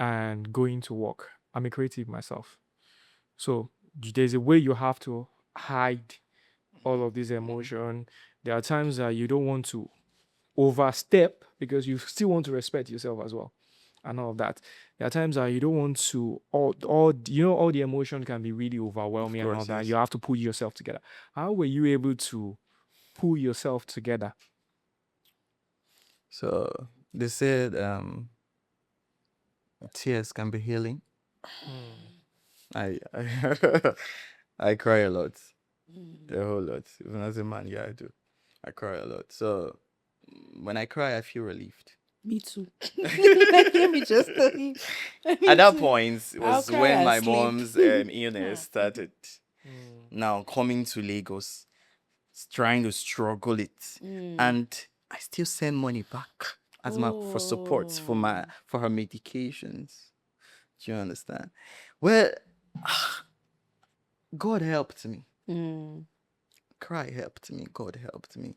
and going to work. I'm a creative myself. So there's a way you have to hide all of this emotion. There are times that you don't want to overstep because you still want to respect yourself as well and all of that. There are times that you don't want to all the emotion can be really overwhelming and all course, that. yes. You have to pull yourself together. How were you able to pull yourself together? So they said tears can be healing. I I cry a lot. A whole lot. Even as a man, yeah, I do. I cry a lot. So when I cry, I feel relieved. Me too. Let me just tell you. At that point, it I'll was cry when and my sleep. mom's illness started. Now coming to Lagos, trying to struggle it, and I still send money back as my for support for her medications. Do you understand? Well, God helped me. Cry helped me. God helped me.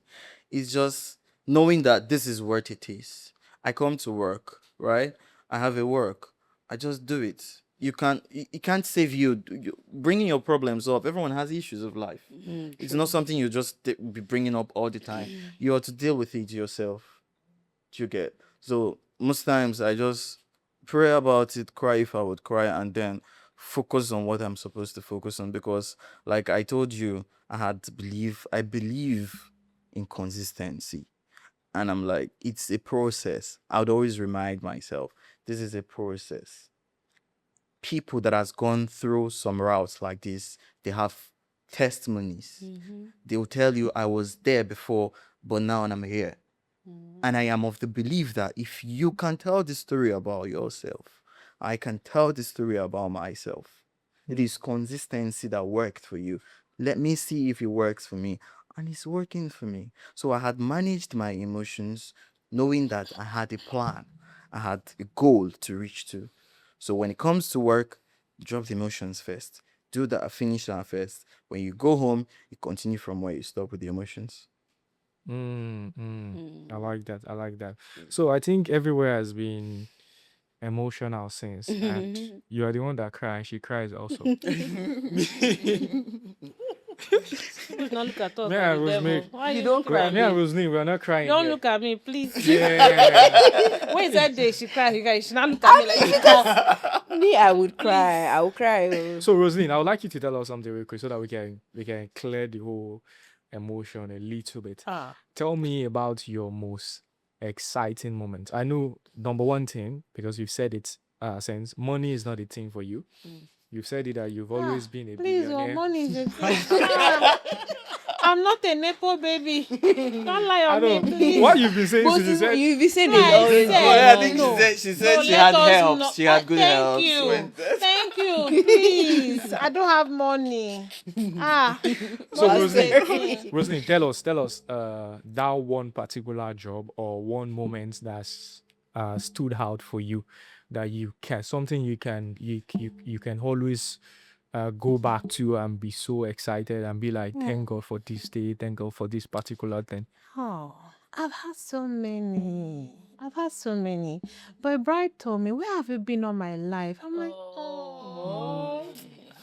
It's just knowing that this is what it is. I come to work, right? I have a work. I just do it. You can't. It can't save you. Bringing your problems up. Everyone has issues of life. It's not something you just be bringing up all the time. You have to deal with it yourself. Do you get? So most times I just pray about it, cry if I would cry, and then focus on what I'm supposed to focus on. Because, like I told you, I believe in consistency. And I'm like, it's a process. I would always remind myself, this is a process. People that has gone through some routes like this, they have testimonies. They will tell you, I was there before, but now I'm here. And I am of the belief that if you can tell the story about yourself, I can tell the story about myself. It is consistency that worked for you. Let me see if it works for me. And it's working for me. So I had managed my emotions knowing that I had a plan. I had a goal to reach to. So when it comes to work, drop the emotions first. Do that, finish that first. When you go home, you continue from where you stop with the emotions. I like that. I like that. So I think everywhere has been emotional since, and you are the one that cries. She cries also. Please don't look at us Yeah, like the devil. Rosemary. Why You you don't looking cry. at Me and me? Rosalie, we are not crying. Don't here. look at me, please. Yeah. When is that day she cry? She not look at me like this. Me, I would cry. I would cry. Oh. So Rosaline, I would like you to tell us something real quick so that we can clear the whole emotion a little bit. Ah, Tell me about your most exciting moment. I know number one thing, because you've said it since money is not a thing for you. You've said it that you've always been a please, billionaire. money is a thing. I'm not a Nepo baby. Don't lie I on me, know please. what you've been saying But since you said you be saying No, it's I always said, Oh yeah, I think no. she said No, she let had us help. know. She had good Thank help. you. Thank you. Please. I don't have money. so. Money is a Rosaline, thing. Rosaline, tell us that one particular job or one moment that's stood out for you that you can something you can always go back to and be so excited and be like, thank God for this day, thank God for this particular thing. Oh, I've had so many. I've had so many. But a bride told me, where have you been all my life? I'm like, oh,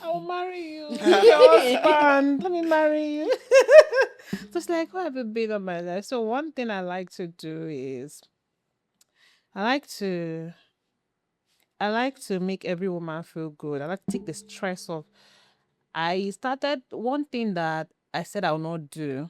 I'll marry you. Your husband. Let me marry you. So it's like, where have you been all my life? So one thing I like to do is I like to I like to make every woman feel good. I like to take the stress off. I started one thing that I said I will not do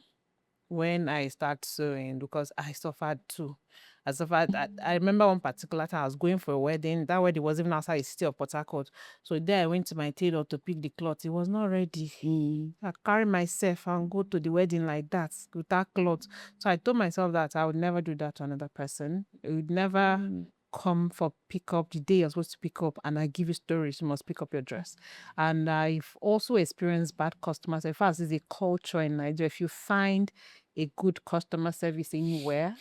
when I start sewing because I suffered too. I suffered. I remember one particular time I was going for a wedding. That wedding was even outside the city of Port Harcourt. So there I went to my tailor to pick the cloth. It was not ready. I carry myself and go to the wedding like that without cloth. So I told myself that I would never do that to another person. It would never come for pick up the day you're supposed to pick up and I give you stories, you must pick up your dress. And I've also experienced bad customers. In fact, it's a culture in Nigeria. If you find a good customer service anywhere,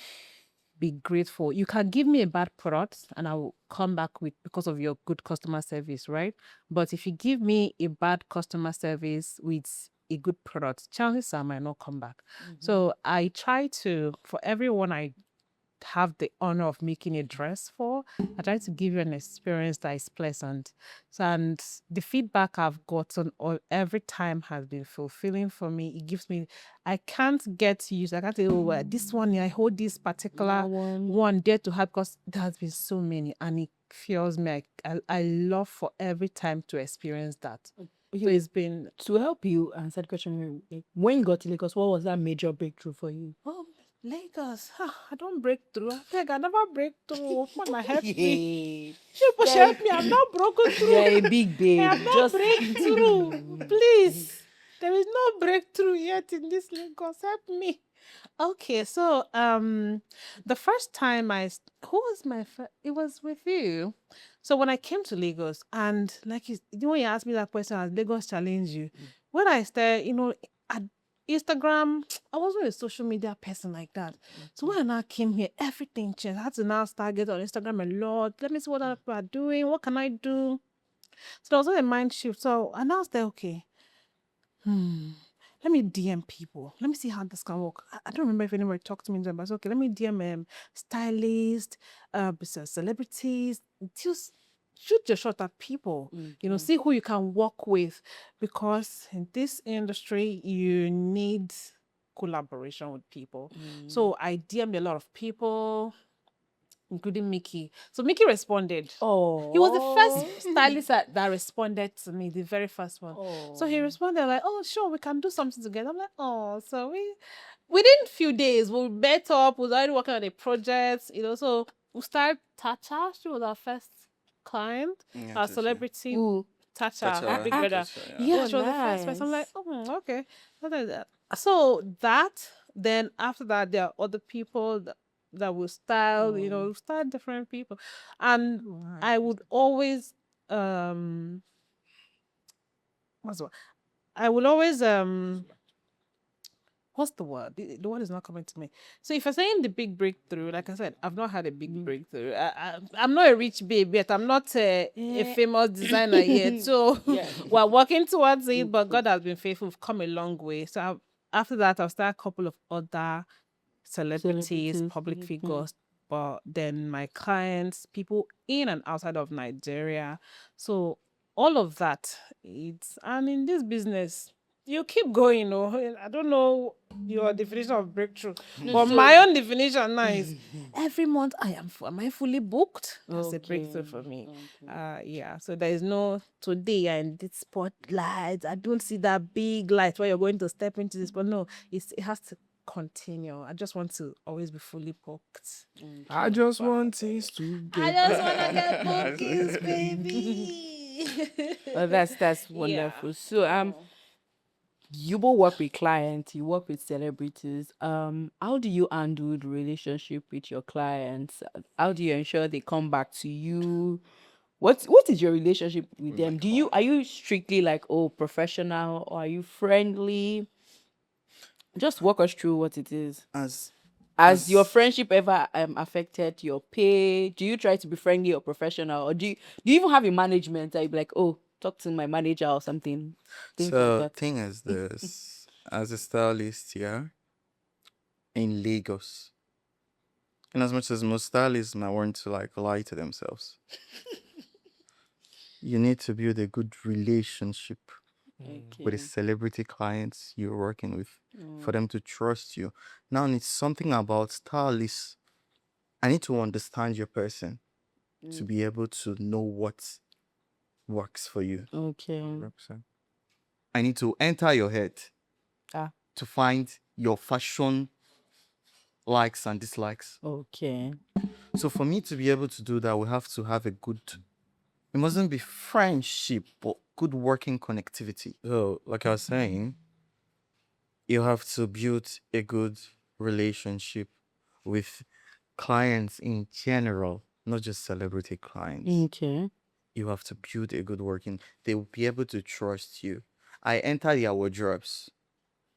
be grateful. You can give me a bad product and I will come back with because of your good customer service, right? But if you give me a bad customer service with a good product, chances are I might not come back. So I try to, for everyone I have the honor of making a dress for, I try to give you an experience that is pleasant. So, and the feedback I've gotten every time has been fulfilling for me. It gives me, I can't get used. I can't say, oh, this one, I hold this particular one there to have because there has been so many and it fuels me. I love for every time to experience that. So it's been To help you answer the question, when you got to Lagos, what was that major breakthrough for you? Lagos. I don't break through. I never break through. Mama, help me. Hey, People help me. I'm not broken through. you're a big babe. I have not breakthrough. Please. There is no breakthrough yet in this Lagos. Help me. Okay, so the first time who was my it was with you. So when I came to Lagos and like when you asked me that question, has Lagos challenged you? When I started, at Instagram, I wasn't a social media person like that. So when I came here, everything changed. I had to now start getting on Instagram a lot. Let me see what other people are doing. What can I do? So there was a mind shift. So I now said, okay, let me DM people. Let me see how this can work. I don't remember if anybody talked to me, but I said, okay, let me DM stylists, celebrities, just shoot your shot at people. See who you can work with, because in this industry you need collaboration with people. So I DM'd a lot of people, including Mickey. So Mickey responded. Oh, He was the first stylist that responded to me, the very first one. So he responded like, "Oh, sure, we can do something together." I'm like, "Oh," so within a few days we met up. We was already working on a project, So we started Tacha. She was our first client, our celebrity. Ooh. Tacha, Big Brother. Yeah, She was the first person. I'm like, "Oh, okay." So that, then after that, there are other people that will style, style different people. And I would always what's the word? I will always what's the word? The word is not coming to me. So if you're saying the big breakthrough, like I said, I've not had a big breakthrough. I'm not a rich babe yet. I'm not a famous designer yet. So we're working towards it, but God has been faithful. We've come a long way. So after that, I'll start a couple of other celebrities, public figures, but then my clients, people in and outside of Nigeria. So all of that, and in this business, you keep going. Oh, I don't know your definition of breakthrough, No, but so my own definition now is every month am I fully booked? That's a breakthrough okay. for me. Okay. Yeah. So there is no today I in this spotlight. I don't see that big light where you're going to step into this, but no, it has to continue. I just want to always be fully booked. I just want things to I get just want to better. get bookings, baby. Well, that's wonderful. So you both work with clients, you work with celebrities. How do you handle the relationship with your clients? How do you ensure they come back to you? What is your relationship with them? Are you strictly like, oh, professional, or are you friendly? Just walk us through what it is. As Has your as friendship ever affected your pay? Do you try to be friendly or professional, or do you even have a management that you be like, oh, talk to my manager or something, things like so that? thing is this, as a stylist here in Lagos, in as much as most stylists might want to like lie to themselves, you need to build a good relationship with the Okay. celebrity clients you're working with for Mm, them to trust you. Now it's something about stylists. I need to understand your person to mm, be able to know what works for you. okay. 100%. I need to enter your head Ah, to find your fashion likes and dislikes. okay. So for me to be able to do that, we have to have a good, it mustn't be friendship, but good working connectivity. So, like I was saying, you have to build a good relationship with clients in general, not just celebrity clients. Okay. You have to build a good working, they will be able to trust you. I enter their wardrobes.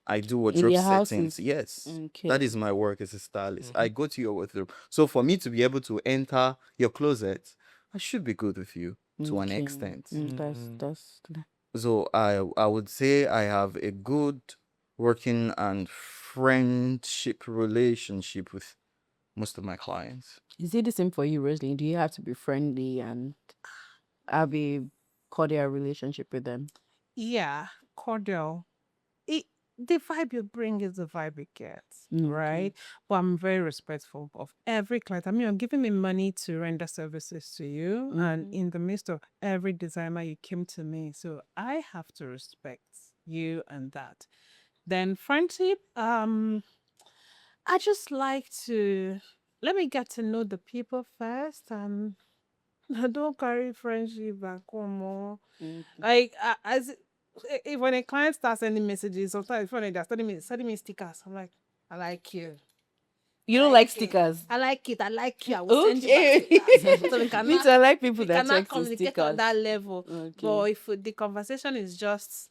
I do In wardrobe their settings. houses. Yes. That Okay. is my work as a stylist. I go to your wardrobe. So for me to be able to enter your closet, I should be good with you to an Okay. extent. That's So I would say I have a good working and friendship relationship with most of my clients. Is it the same for you, Rosalie? Do you have to be friendly and have a cordial relationship with them? Yeah, cordial. It, the vibe you bring is the vibe it gets, Okay. right? But I'm very respectful of every client. I mean, you're giving me money to render services to you, and Mhm. in the midst of every designer, you came to me, so I have to respect you and that. Then friendship, I just like to let me get to know the people first, and I don't carry friendship back home. Oh. Mm. Like if when a client starts sending messages, sometimes when they're sending me stickers, I'm like, I like you. You I don't like like you. stickers? I like it. I like you. I will send you back Okay. stickers. So Me too, I like people we that cannot text in communicate on stickers. that level. Okay. But if the conversation is just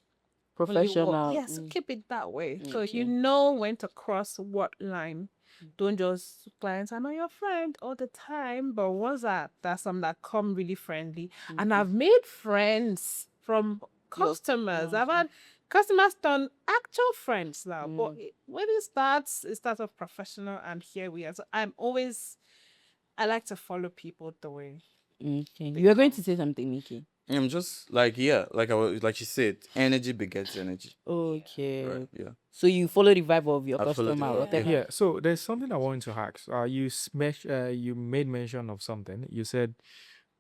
only work, Professional. yes, keep it that way. So you Okay. know when to cross what line. Don't just clients. I know your friend all the time, but once there's some that come really friendly, and I've made friends from customers. I've had customers turn actual friends now. But when it starts off professional, and here we are. So I like to follow people the way Okay. they You are going come. to say something, Nikki. I'm just like, yeah, like I was, like you said, energy begets energy. Okay. Right? Yeah. So you follow the vibe of your I follow customer, the vibe. whatever. Yeah, so there's something I wanted to ask. You made mention of something. You said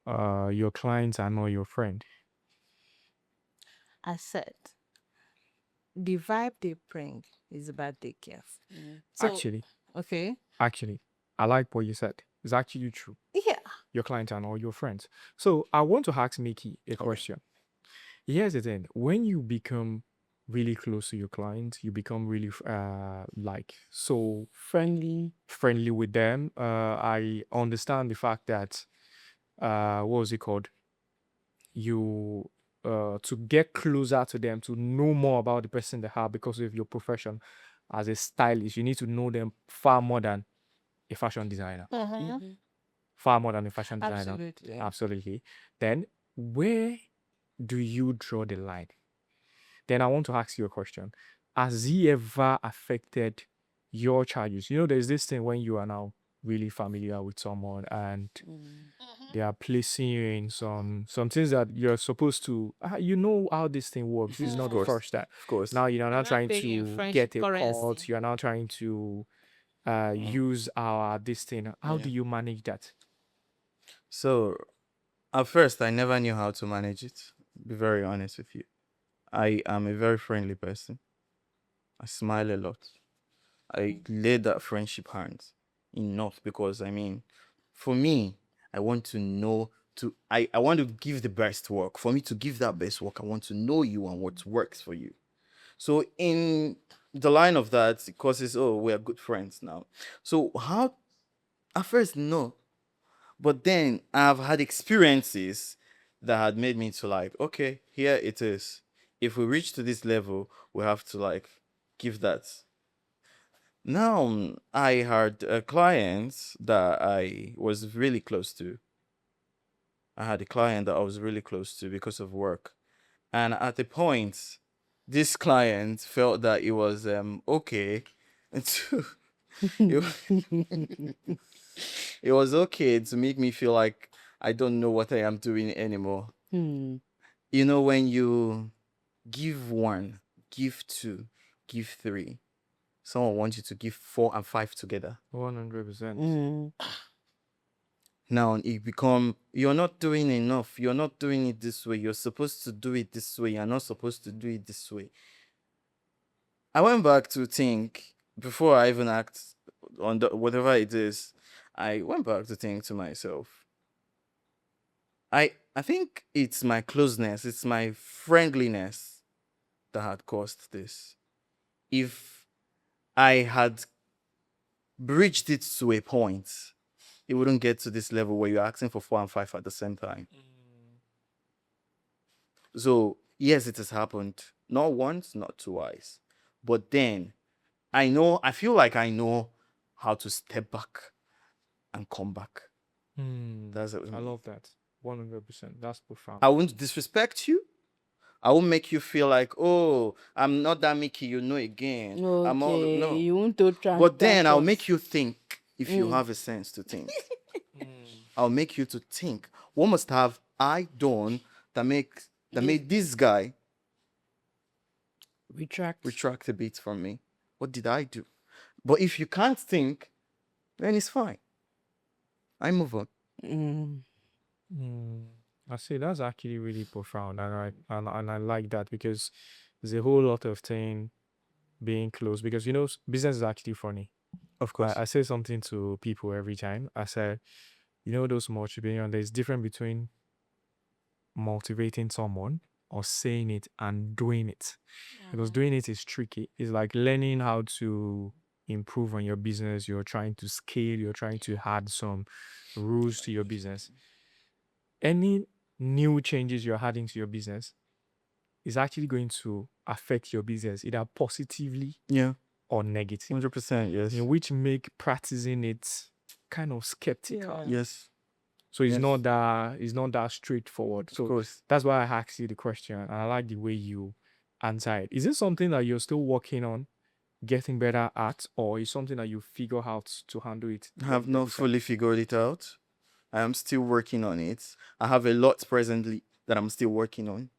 your clients are not your friend. I said the vibe they bring is about they give. So Actually, okay, actually, I like what you said. It's actually true. yeah. Your clients are not your friends. So I want to ask Mickey a Okay. question. Here's the thing. When you become really close to your clients, you become really like so Friendly. friendly with them. I understand the fact that what was it called? You to get closer to them, to know more about the person they are because of your profession as a stylist, you need to know them far more than a fashion designer. Mm-hmm. Mm-hmm. Far more than a fashion designer. Absolutely. Absolutely. Then where do you draw the line? Then I want to ask you a question. Has he ever affected your charges? You know, there's this thing when you are now really familiar with someone and they are placing you in some things that you're supposed to, you know how this thing works. This is Of not the course. first time. Of course. Now you're They're now not trying paying you in to French get a currency. cut. You're now trying to use our this thing. How do Yeah. you manage that? So at first, I never knew how to manage it. Be very honest with you. I am a very friendly person. I smile a lot. I lay that friendship hands enough because I mean, for me, I want to know I want to give the best work. For me to give that best work, I want to know you and what works for you. So in the line of that, it causes, oh, we are good friends now. So how at first no. But then I've had experiences that had made me to like, okay, here it is. If we reach to this level, we have to like give that. Now I had a client that I was really close to. I had a client that I was really close to because of work. And at the point, this client felt that it was okay to it, it was okay to make me feel like I don't know what I am doing anymore. Hmm. You know, when you give one, give two, give three, someone wants you to give four and five together. 100%. Hmm. Now it become you're not doing enough. You're not doing it this way. You're supposed to do it this way. You're not supposed to do it this way. I went back to think before I even act on whatever it is. I went back to think to myself. I think it's my closeness, it's my friendliness that had caused this. If I had bridged it to a point, it wouldn't get to this level where you're asking for four and five at the same time. So yes, it has happened. Not once, not twice. But then I feel like I know how to step back and come back. That's it with I me. love that. 100%. That's profound. I won't disrespect you. I won't make you feel like, oh, I'm not that Mickey, you know again. I'm all Okay, no. you want to But then I'll transaction. make you think if you have a sense to think. I'll make you to think. What must have I done that made this guy retract a bit from me? What did I do? But if you can't think, then it's fine. I move on. Mm. I see that's actually really profound, and I like that because there's a whole lot of thing being close because business is actually funny. Of course. I say something to people every time. I say, those motivation. There's difference between motivating someone or saying it and doing it. Because doing it is tricky. It's like learning how to improve on your business. You're trying to scale, you're trying to add some rules to your business. Any new changes you're adding to your business is actually going to affect your business either positively Yeah. or negatively. 100%. Yes. Which make practicing it kind of skeptical. Yes. So it's Yes. not that straightforward. Of So course. that's why I asked you the question, and I like the way you answer it. Is it something that you're still working on getting better at, or is something that you figure out to handle it? I have not fully figured it out. I am still working on it. I have a lot presently that I'm still working on.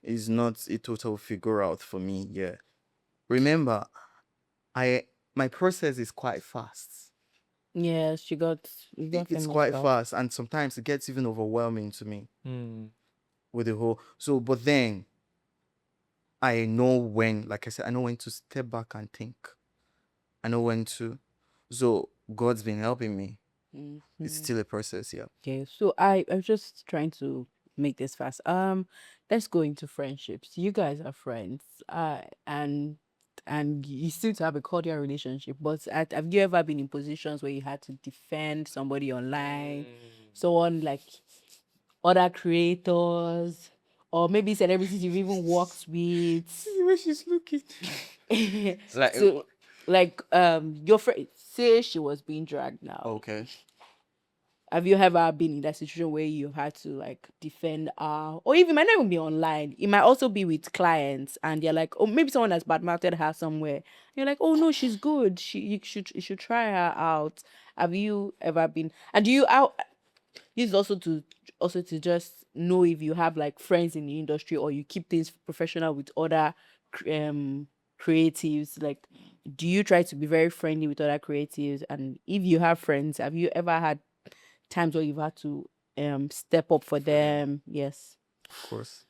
It's not a total figure out for me. Yeah. Remember, my process is quite fast. Yes, you got It's famous quite stuff. fast, and sometimes it gets even overwhelming to me with the whole. So, but then I know when, like I said, I know when to step back and think. I know when to. So God's been helping me. It's still a process, yeah. Okay, so I was just trying to make this fast. Let's go into friendships. You guys are friends, and you still to have a cordial relationship. But have you ever been in positions where you had to defend somebody online, someone like other creators, or maybe celebrities you've even worked with? See the way she's looking. Like, So, like, your friend, say she was being dragged now. okay. Have you ever been in that situation where you had to like defend or even might not even be online. It might also be with clients and they're like, oh, maybe someone has badmouthed her somewhere. You're like, oh no, she's good. You should try her out. Have you ever been? And do you out? This is also to just know if you have like friends in the industry or you keep things professional with other creatives. Like, do you try to be very friendly with other creatives? And if you have friends, have you ever had times where you've had to step up for them? Yes. Of course.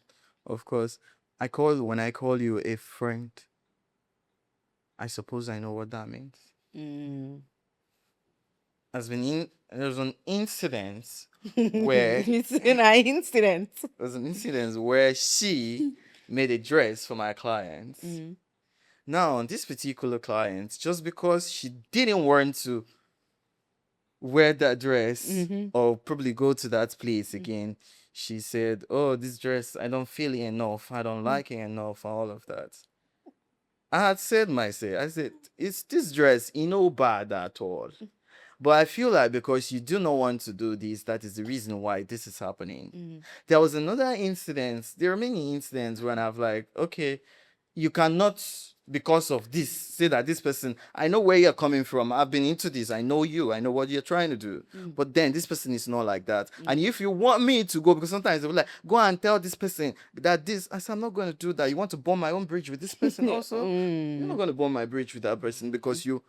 Of course. When I call you a friend, I suppose I know what that means. Mm. There's an incident where It's an incident. she made a dress for my client. Mm. Now, this particular client, just because she didn't want to wear that dress Mm-hmm. or probably go to that place again, she said, "Oh, this dress, I don't feel it enough. I don't like it enough," and all of that. I had said myself, I said, "It's this dress, no bad at all. But I feel like because you do not want to do this, that is the reason why this is happening." Mm. There was another incident. There are many incidents when I've like, okay, you cannot, because of this, say that this person, I know where you're coming from. I've been into this. I know you. I know what you're trying to do. But then this person is not like that. And if you want me to go, because sometimes they'll be like, go and tell this person that this, I said, I'm not going to do that. You want to burn my own bridge with this person also? You're not going to burn my bridge with that person because you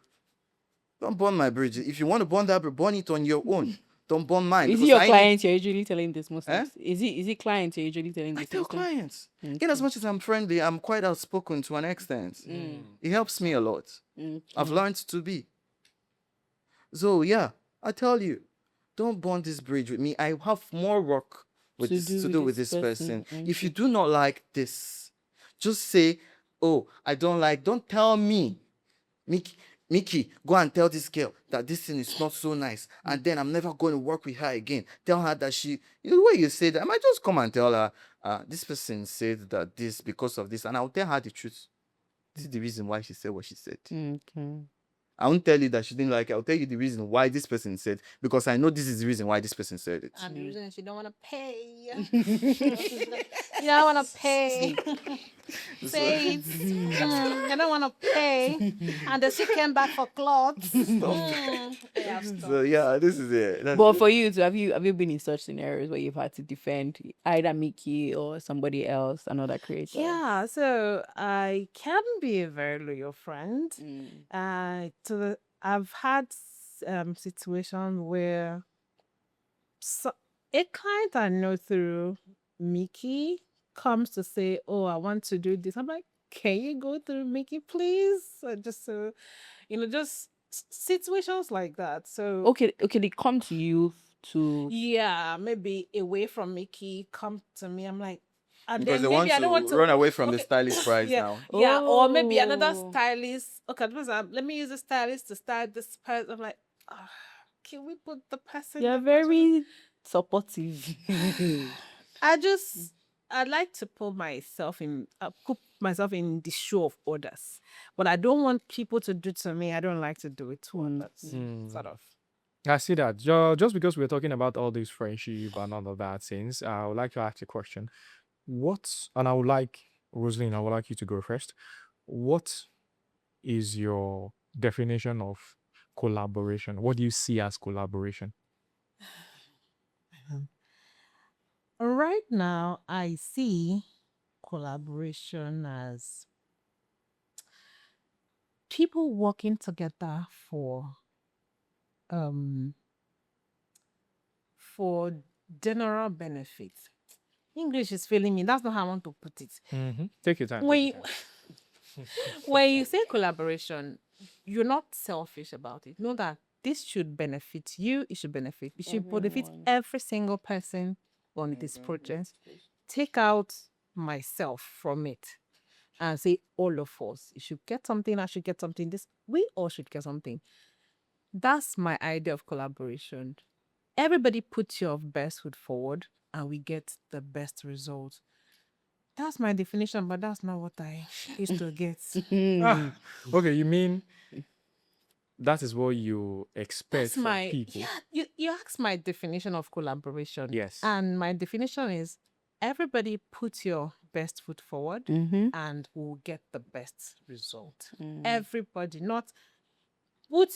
don't burn my bridge. If you want to burn that bridge, burn it on your own. Don't burn mine. Is it because your I need- client you're usually telling this most Eh? times? Is it clients you're usually telling I this tell most times? clients. In as much as I'm friendly, I'm quite outspoken to an extent. It helps me a lot. I've learned to be. So yeah, I tell you, don't burn this bridge with me. I have more work to do with this person. If you do not like this, just say, "Oh, I don't like." Don't tell me, Mickey, go and tell this girl that this thing is not so nice, and then I'm never going to work with her again. Tell her that the way you say that, I might just come and tell her, this person said that this because of this, and I'll tell her the truth. This is the reason why she said what she said. Okay. I won't tell you that she didn't like it. I'll tell you the reason why this person said, because I know this is the reason why this person said it. And the reason is you don't want to pay. You don't want to pay. Say it. You don't want to pay. And they still came back for clothes. Yeah, So yeah, this is it. That's But it. for you, have you been in such scenarios where you've had to defend either Mickey or somebody else, another creator? Yeah, so I can be a very loyal friend. I've had situation where a client I know through Mickey comes to say, "Oh, I want to do this." I'm like, "Can you go through Mickey, please?" Just so just situations like that. So Okay, they come to you to yeah, maybe away from Mickey, come to me. I'm like, and Because they then want maybe I don't to want to run away from the okay, stylist price yeah, now. yeah, or maybe another Oh. stylist. Okay, let me use a stylist to style this person. I'm like, "Ah, can we put the person? You're that matches very supportive. I like to put myself in the shoe of others, but I don't want people to do to me. I don't like to do it to others. Sort of. I see that. Just because we're talking about all this friendship and all of that things, I would like to ask a question. And I would like, Rosalind, I would like you to go first. What is your definition of collaboration? What do you see as collaboration? Right now, I see collaboration as people working together um for general benefit. English is failing me. That's not how I want to put it. Take your time. When take you, your time. when you say collaboration, you're not selfish about it. Know that this should benefit you. It should benefit. It should benefit every single person on this project. Take out myself from it and say all of us. You should get something. I should get something. We all should get something. That's my idea of collaboration. Everybody puts your best foot forward, and we get the best result. That's my definition, but that's not what I used to get. Okay, you mean that is what you expect That's from my people? yeah. You asked my definition of collaboration. Yes. And my definition is everybody put your best foot forward, and we'll get the best result. Everybody, not put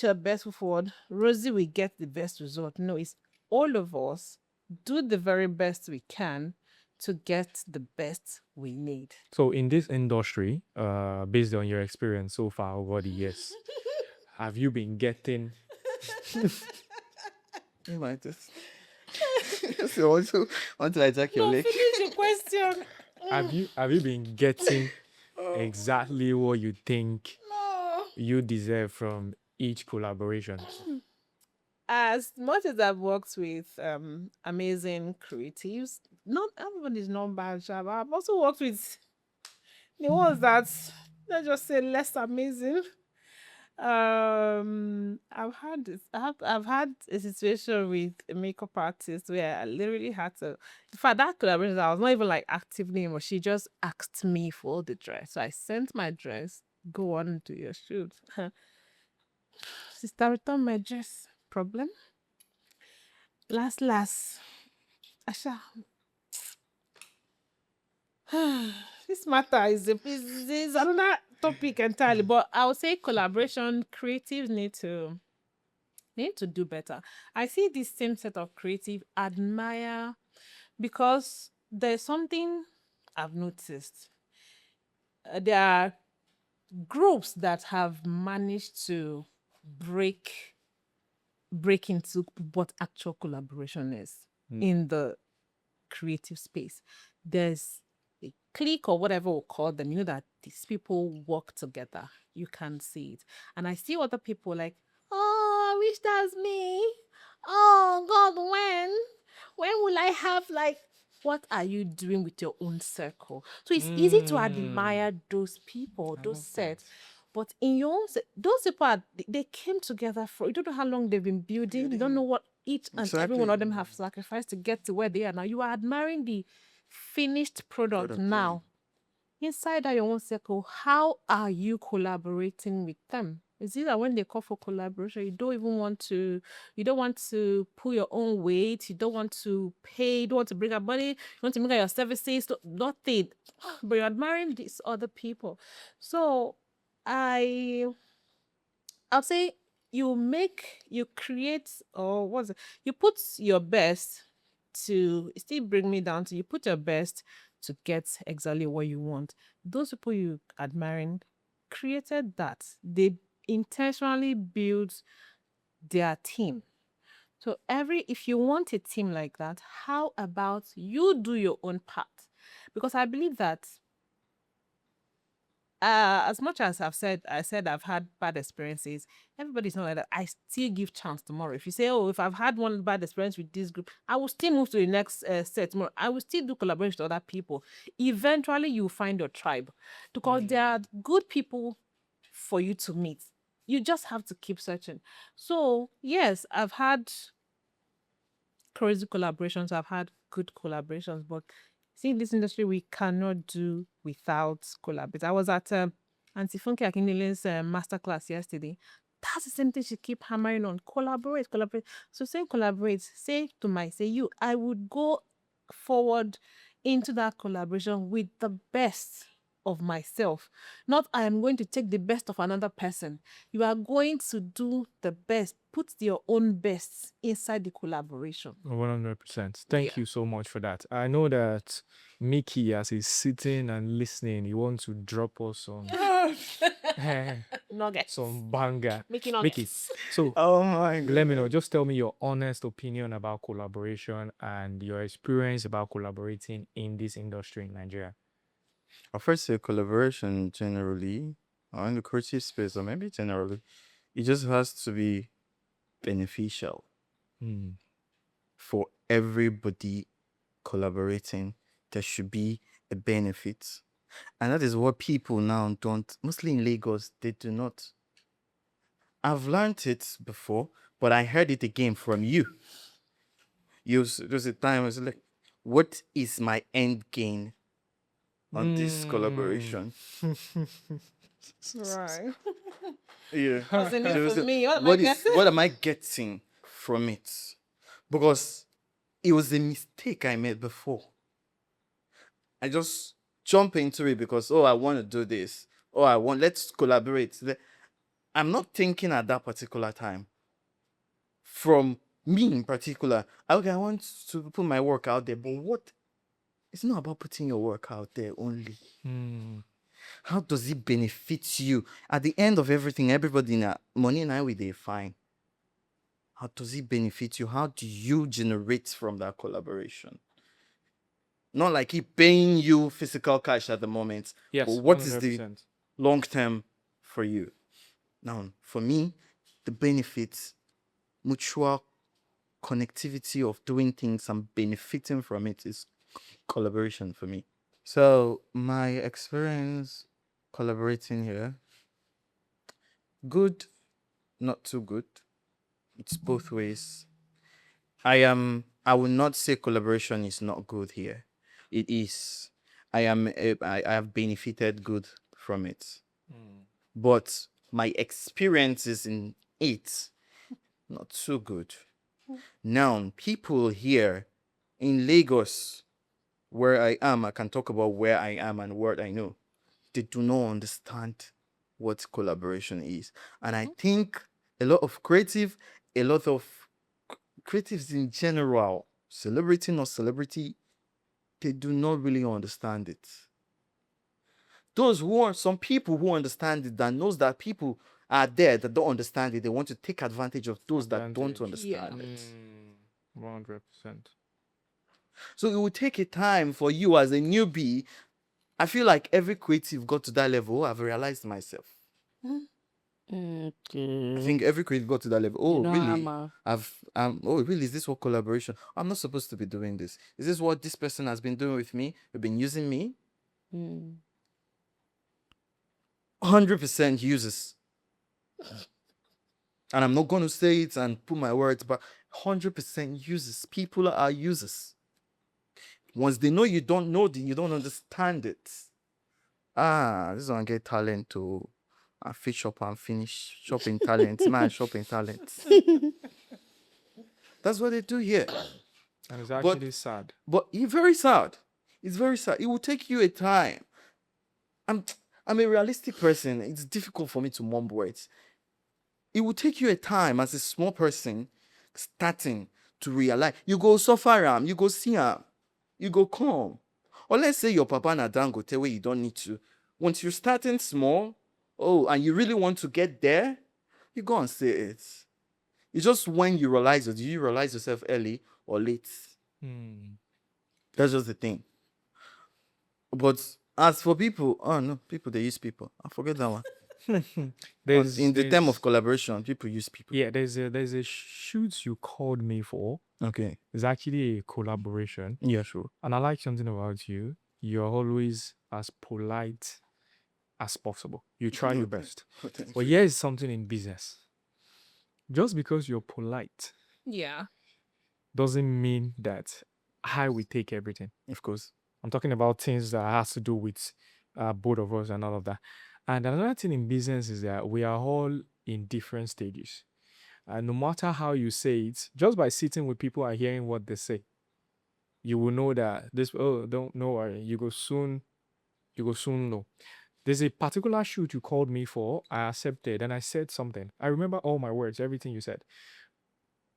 your best foot forward. Rosie will get the best result. No, it's all of us do the very best we can to get the best we need. So in this industry, based on your experience so far over the years, have you been getting You might just. So want to hijack your leg. Finish the question. have you been getting exactly what you think you deserve from each collaboration? As much as I've worked with amazing creatives, not everybody's not bad, sha, but I've also worked with the ones that, let's just say, less amazing. I've had this, I've had a situation with a makeup artist where I literally had to. In fact, that collaboration, I was not even like actively, but she just asked me for the dress, so I sent my dress. Go on and do your shoot. Sister, return my dress. Problem. Last, Asha. This matter is another topic entirely, but I would say collaboration creatives need to do better. I see this same set of creative admire because there's something I've noticed. There are groups that have managed to break into what actual collaboration is in the creative space. There's a clique or whatever we'll call them, you know, that these people work together. You can see it. And I see other people like, oh, I wish that's me. Oh God, when? When will I have like what are you doing with your own circle? So it's easy to admire those people, those sets. But in your own those people they came together for you don't know how long they've been building. You don't know what each and every one of them have sacrificed to get to where they are now. You are admiring the finished product now. Inside that your own circle, how are you collaborating with them? Is it that when they call for collaboration, you don't want to pull your own weight, you don't want to pay, you don't want to bring up money, you want to make your services, nothing. But you're admiring these other people. So I'll say you create, or what's it? You put your best to still bring me down to you put your best to get exactly what you want. Those people you admiring created that. They intentionally build their team. So if you want a team like that, how about you do your own part? Because I believe that as much as I said I've had bad experiences. Everybody's not like that. I still give chance tomorrow. If you say, oh, if I've had one bad experience with this group, I will still move to the next set tomorrow. I will still do collaboration with other people. Eventually, you find your tribe because there are good people for you to meet. You just have to keep searching. So yes, I've had crazy collaborations. I've had good collaborations, but see, in this industry, we cannot do without collaborate. I was at Auntie Funke Akindele's masterclass yesterday. That's the same thing she keep hammering on. Collaborate, collaborate. So saying collaborate, say you, I would go forward into that collaboration with the best of myself. Not I am going to take the best of another person. You are going to do the best. Put your own best inside the collaboration. 100%. Thank you so much for that. I know that Mickey, as he's sitting and listening, he wants to drop us some Nuggets. some banger. Mickey Mickey, nuggets. so Oh my God. let me know. Just tell me your honest opinion about collaboration and your experience about collaborating in this industry in Nigeria. I'll first say collaboration generally, or in the creative space, or maybe generally, it just has to be beneficial Hmm. for everybody collaborating. There should be a benefit. And that is what people now don't, mostly in Lagos, they do not. I've learned it before, but I heard it again from you. There's a time I was like, what is my end gain on this collaboration? Right. Yeah. What's in it There was for a- me? What am I what is getting? what am I getting from it? Because it was a mistake I made before. I just jump into it because I want to do this. Let's collaborate. I'm not thinking at that particular time from Me in particular, okay, I want to put my work out there, but what? It's not about putting your work out there only. How does it benefit you? At the end of everything, everybody in money and I with they fine. How does it benefit you? How do you generate from that collaboration? Not like he paying you physical cash at the moment, but Yes, what is the 100%. long term for you? Now, for me, the benefits, mutual connectivity of doing things and benefiting from it is collaboration for me. So my experience collaborating here, good, not too good. It's both ways. I will not say collaboration is not good here. It is. I have benefited good from it. But my experiences in it, not so good. Now, people here in Lagos, where I am, I can talk about where I am and what I know. They do not understand what collaboration is. And I think a lot of creatives in general, celebrity, not celebrity, they do not really understand it. Some people who understand it, that knows that people are there that don't understand it, they want to take advantage of those that don't Advantage. understand it. 100%. So it will take a time for you as a newbie. I feel like every creative got to that level. I've realized myself. I think every creative got to that level. Oh, really? Oh, really? Is this what collaboration? I'm not supposed to be doing this. Is this what this person has been doing with me? They've been using me. 100% uses. And I'm not going to say it and put my words, but 100% uses. People are users. Once they know you don't know, you don't understand it. This one get talent to fit shop and finish shopping talent. Man, shopping talent. That's what they do here. And it's actually sad. But it's very sad. It's very sad. It will take you a time. I'm a realistic person. It's difficult for me to mumble it. It will take you a time as a small person starting to realize. You go suffer, you go see, you go come. Or let's say your papa na Dangote where you don't need to. Once you're starting small, and you really want to get there, you go and say it. It's just when you realize it. Do you realize yourself early or late? That's just the thing. But as for people, people, they use people. I forget that one. In the term of collaboration, people use people. Yeah, there's a shoot you called me for. Okay. It's actually a collaboration. Yeah, sure. And I like something about you. You're always as polite as possible. You try your best. But here's something in business. Just because you're polite Yeah. doesn't mean that I will take everything. Of course. I'm talking about things that has to do with both of us and all of that. And another thing in business is that we are all in different stages. And no matter how you say it, just by sitting with people and hearing what they say, you will know that don't worry, you go soon know. There's a particular shoot you called me for. I accepted and I said something. I remember all my words, everything you said.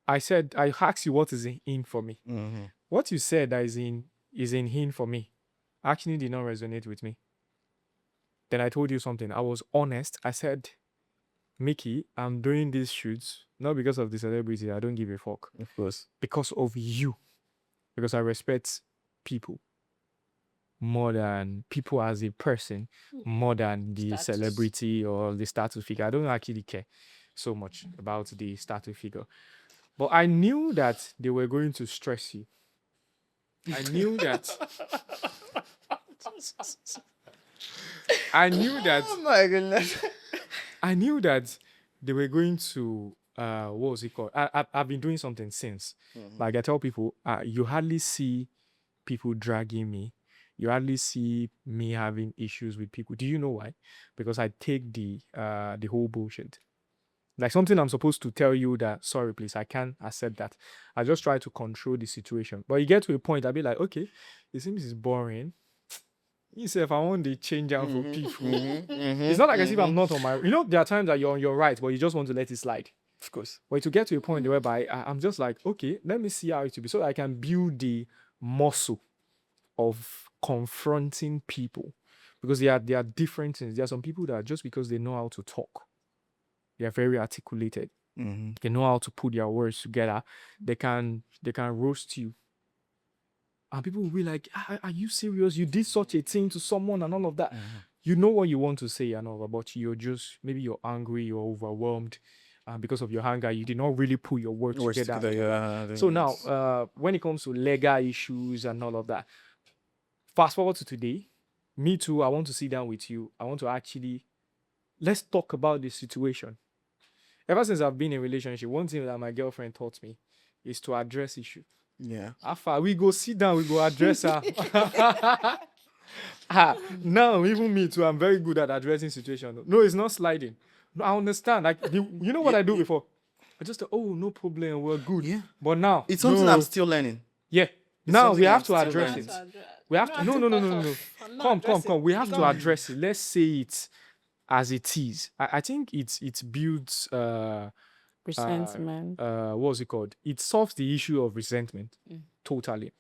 I asked you what is in for me. Mm-hmm. What you said that is in for me actually did not resonate with me. Then I told you something. I was honest. I said, Mickey, I'm doing these shoots not because of the celebrity. I don't give a fuck. Of course. Because of you. Because I respect people more than people as a person, more than the celebrity or the status figure. I don't actually care so much about the status figure. But I knew that they were going to stress you. I knew that. Oh my goodness. I knew that they were going to what was it called? I've been doing something since. Like I tell people, you hardly see people dragging me. You hardly see me having issues with people. Do you know why? Because I take the whole bullshit. Like something I'm supposed to tell you that, sorry, please, I can't accept that. I just try to control the situation. But you get to a point, I'll be like, okay, it seems it's boring. You say, if I want the change out for people, it's not like as if I'm not on my. There are times that you're on your right, but you just want to let it slide. Of course. But to get to a point whereby I'm just like, okay, let me see how it will be, so I can build the muscle of confronting people, because there are different things. There are some people that just because they know how to talk, they are very articulated. They know how to put their words together. They can roast you, and people will be like, "Are you serious? You did such a thing to someone and all of that." You know what you want to say and all that, but you're angry, you're overwhelmed, and because of your anger, you did not really put your words Words together. together, yeah. So now, when it comes to legal issues and all of that, fast forward to today, me too, I want to sit down with you. I want to actually, let's talk about this situation. Ever since I've been in a relationship, one thing that my girlfriend taught me is to address issue. Yeah. After we go sit down, we go address her. Now, even me too, I'm very good at addressing situation. No, it's not sliding. No, I understand. Like, you know what I do before? I just, oh, no problem, we're good. Yeah. But now, It's something I'm still learning. yeah. Now something we have I'm to still address learning. it. We have to. No. Come. We have to address it. Let's say it as it is. I think it builds Resentment. what's it called? It solves the issue of resentment totally,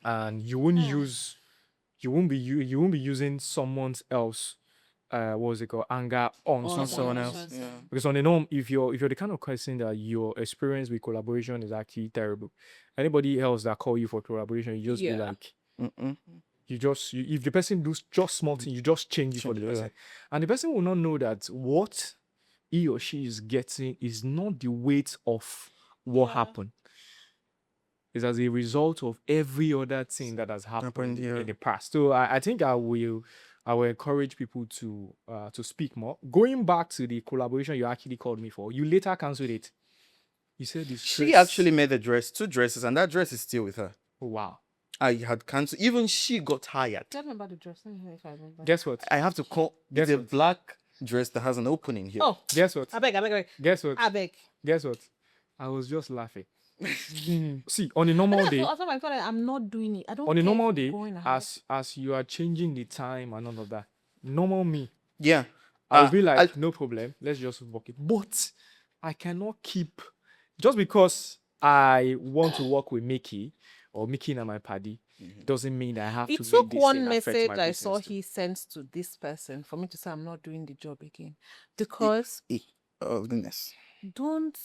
and you won't be using someone's else what's it called, anger on On someone Someone else. else. Yeah. Because on the norm, if you're the kind of person that your experience with collaboration is actually terrible, anybody else that call you for collaboration, you just be like, if the person does just small thing, you just change it for the person, and the person will not know that what he or she is getting is not the weight of what happened. It's as a result of every other thing that has happened in the past. So I think I will encourage people to speak more. Going back to the collaboration you actually called me for, you later cancelled it. You said this. She actually made a dress, 2 dresses, and that dress is still with her. Oh, wow. I had cancelled. Even she got tired. Tell me about the dress. Let me know if I remember. Guess what? I have to call. Guess It's a what? black dress that has an opening here. Oh, Guess what? I beg. Guess what? I beg. Guess what? I was just laughing. See, on a normal day, I'm not doing it. I don't. on a care normal if day, going ahead. as you are changing the time and all of that, normal me, Yeah. I'll be like, no problem, let's just work it. But I cannot keep, just because I want to work with Mickey or Mickey and my paddy, doesn't mean that I have It to took make this one thing affect message my I saw business too. he sent to this person for me to say I'm not doing the job again. Because Oh goodness. don't,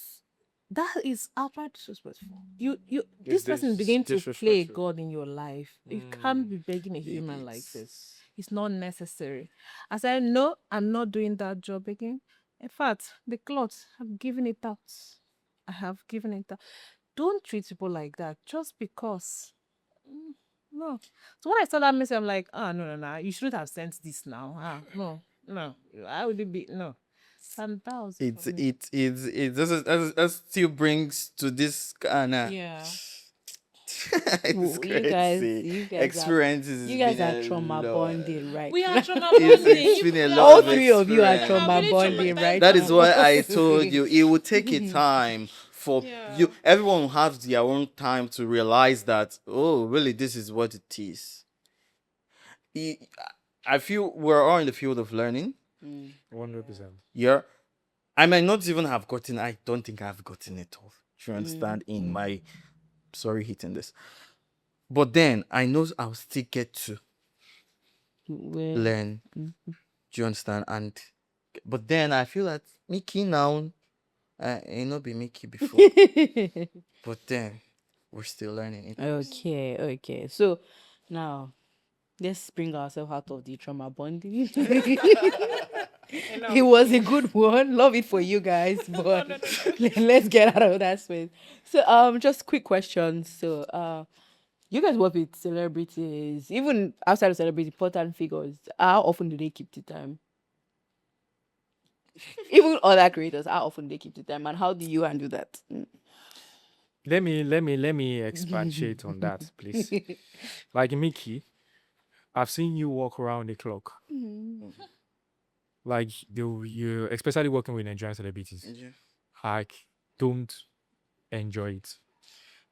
that is outright disrespectful. You It's this person begin to play disrespectful. God in your life. You can't be begging a human like this. It's not necessary. I said, no, I'm not doing that job again. In fact, the clothes, I've given it out. I have given it out. Don't treat people like that just because. No. So when I saw that message, I'm like, no. You shouldn't have sent this now. No. I would be no. And that was It for me. that still brings to this kind of Yeah. it's You guys crazy. are- Experiences. You guys are trauma bonding, right? We are trauma It's bonding. been a All lot of three of you are experience. trauma really bonding, traumatized right? That is now. why I told you it will take a time for Yeah. you. Everyone will have their own time to realize that, oh, really, this is what it is. I I feel we're all in the field of learning. 100%. Yeah. I might not even have gotten, I don't think I've gotten it all. Do you understand? In my, sorry, hitting this. But then I know I'll still get to learn. Do you understand? But then I feel that Mickey now, I not be Mickey before. But then we're still learning it. Okay. So now let's bring ourselves out of the trauma bonding. It was a good one. Love it for you guys, but let's get out of that space. So just quick questions. So you guys work with celebrities, even outside of celebrity, important figures. How often do they keep the time? Even other creators, how often they keep the time, and how do you handle that? Let me expatiate on that, please. Like Mickey, I've seen you walk around the clock. Like you, especially working with Nigerian celebrities, Yeah. like don't enjoy it.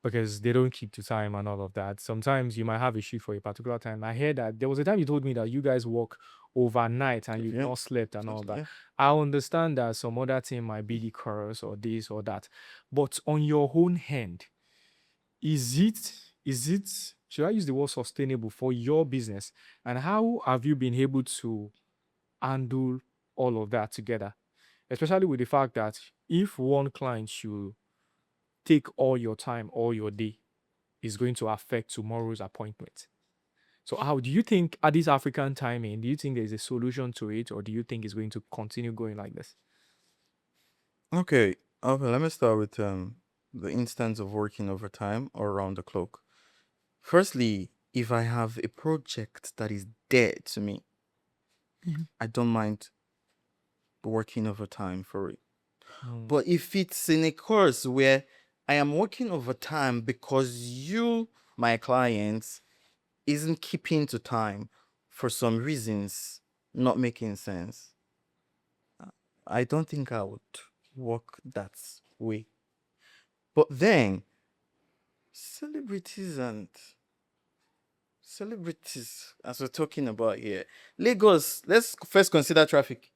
because they don't keep to time and all of that. Sometimes you might have a shoot for a particular time. I heard that there was a time you told me that you guys work overnight and you've Yeah. not slept and all that. Yeah. I understand that some other team might be the chorus or this or that, but on your own hand, is it should I use the word sustainable for your business? And how have you been able to handle all of that together? Especially with the fact that if one client should take all your time, all your day, is going to affect tomorrow's appointment. So how do you think at this African timing, do you think there's a solution to it, or do you think it's going to continue going like this? Okay. Okay. Let me start with the instance of working overtime or around the clock. Firstly, if I have a project that is dead to me, I don't mind working overtime for it. Mm, But if it's in a course where I am working overtime because you, my clients, isn't keeping to time for some reasons not making sense, I don't think I would work that way. But then celebrities and celebrities, as we're talking about here, Lagos, let's first consider traffic.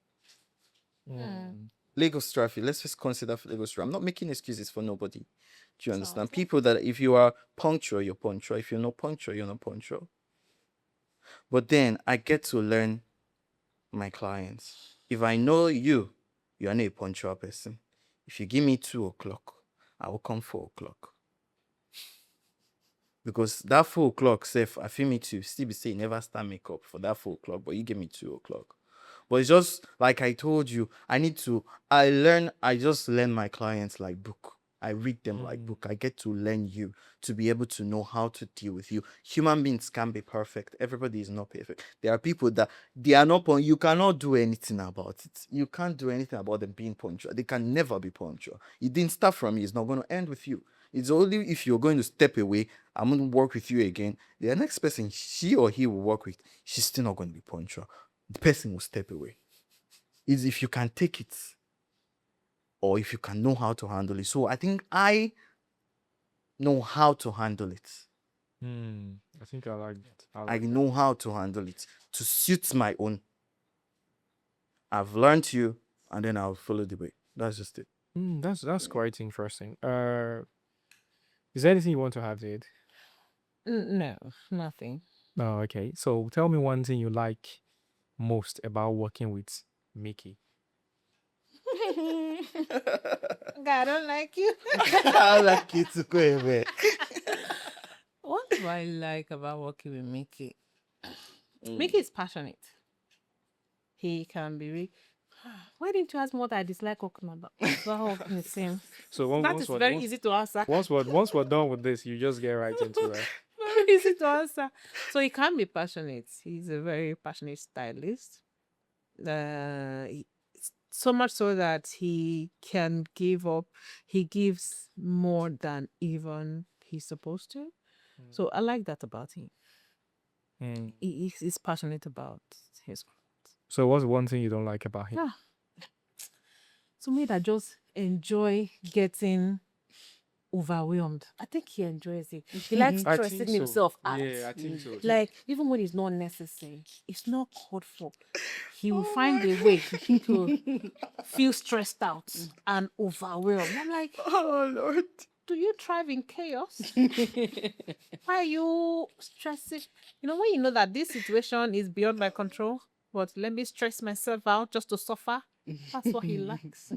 mm, Lagos traffic. Let's just consider Lagos traffic. I'm not making excuses for nobody. Do you understand? Exactly. People that if you are punctual, you're punctual. If you're not punctual, you're not punctual. But then I get to learn my clients. If I know you, you are not a punctual person. If you give me 2 o'clock, I will come 4 o'clock. Because that 4 o'clock, safe, I feel me too. Still be saying never start makeup for that 4 o'clock, but you give me 2 o'clock. But it's just like I told you, I just learn my clients like book. I read them like mm, book. I get to learn you to be able to know how to deal with you. Human beings can be perfect. Everybody is not perfect. There are people that they are not you cannot do anything about it. You can't do anything about them being punctual. They can never be punctual. It didn't start from you, it's not going to end with you. It's only if you're going to step away, I'm going to work with you again. The next person she or he will work with, she's still not going to be punctual. The person will step away. Is if you can take it or if you can know how to handle it. So I think I know how to handle it. I think I like that. I know how to handle it to suit my own. I've learned you and then I'll follow the way. That's just it. That's quite interesting. Is there anything you want to have, Jade? No, nothing. Oh, okay. So tell me one thing you like most about working with Mickey. I don't like you. I like you to go away. What do I like about working with Mickey? Mickey is passionate. He can be really. Why didn't you ask me what I dislike working about? Working with him. So That once is we're very once, easy to answer. once we're done with this, you just get right into it. Very easy to answer. So he can be passionate. He's a very passionate stylist. So much so that he can give up. He gives more than even he's supposed to. So I like that about him. Mm. He's passionate about his. So what's one thing you don't like about him? Yeah. To me, that just enjoy getting overwhelmed. I think he enjoys it. He likes I stressing think so. himself out. Yeah, I think so. Like, even when it's not necessary, it's not called for. He will find a way to feel stressed out and overwhelmed. I'm like, Oh Lord. do you thrive in chaos? Why are you stressing? You know, when you know that this situation is beyond my control, but let me stress myself out just to suffer. That's what he likes.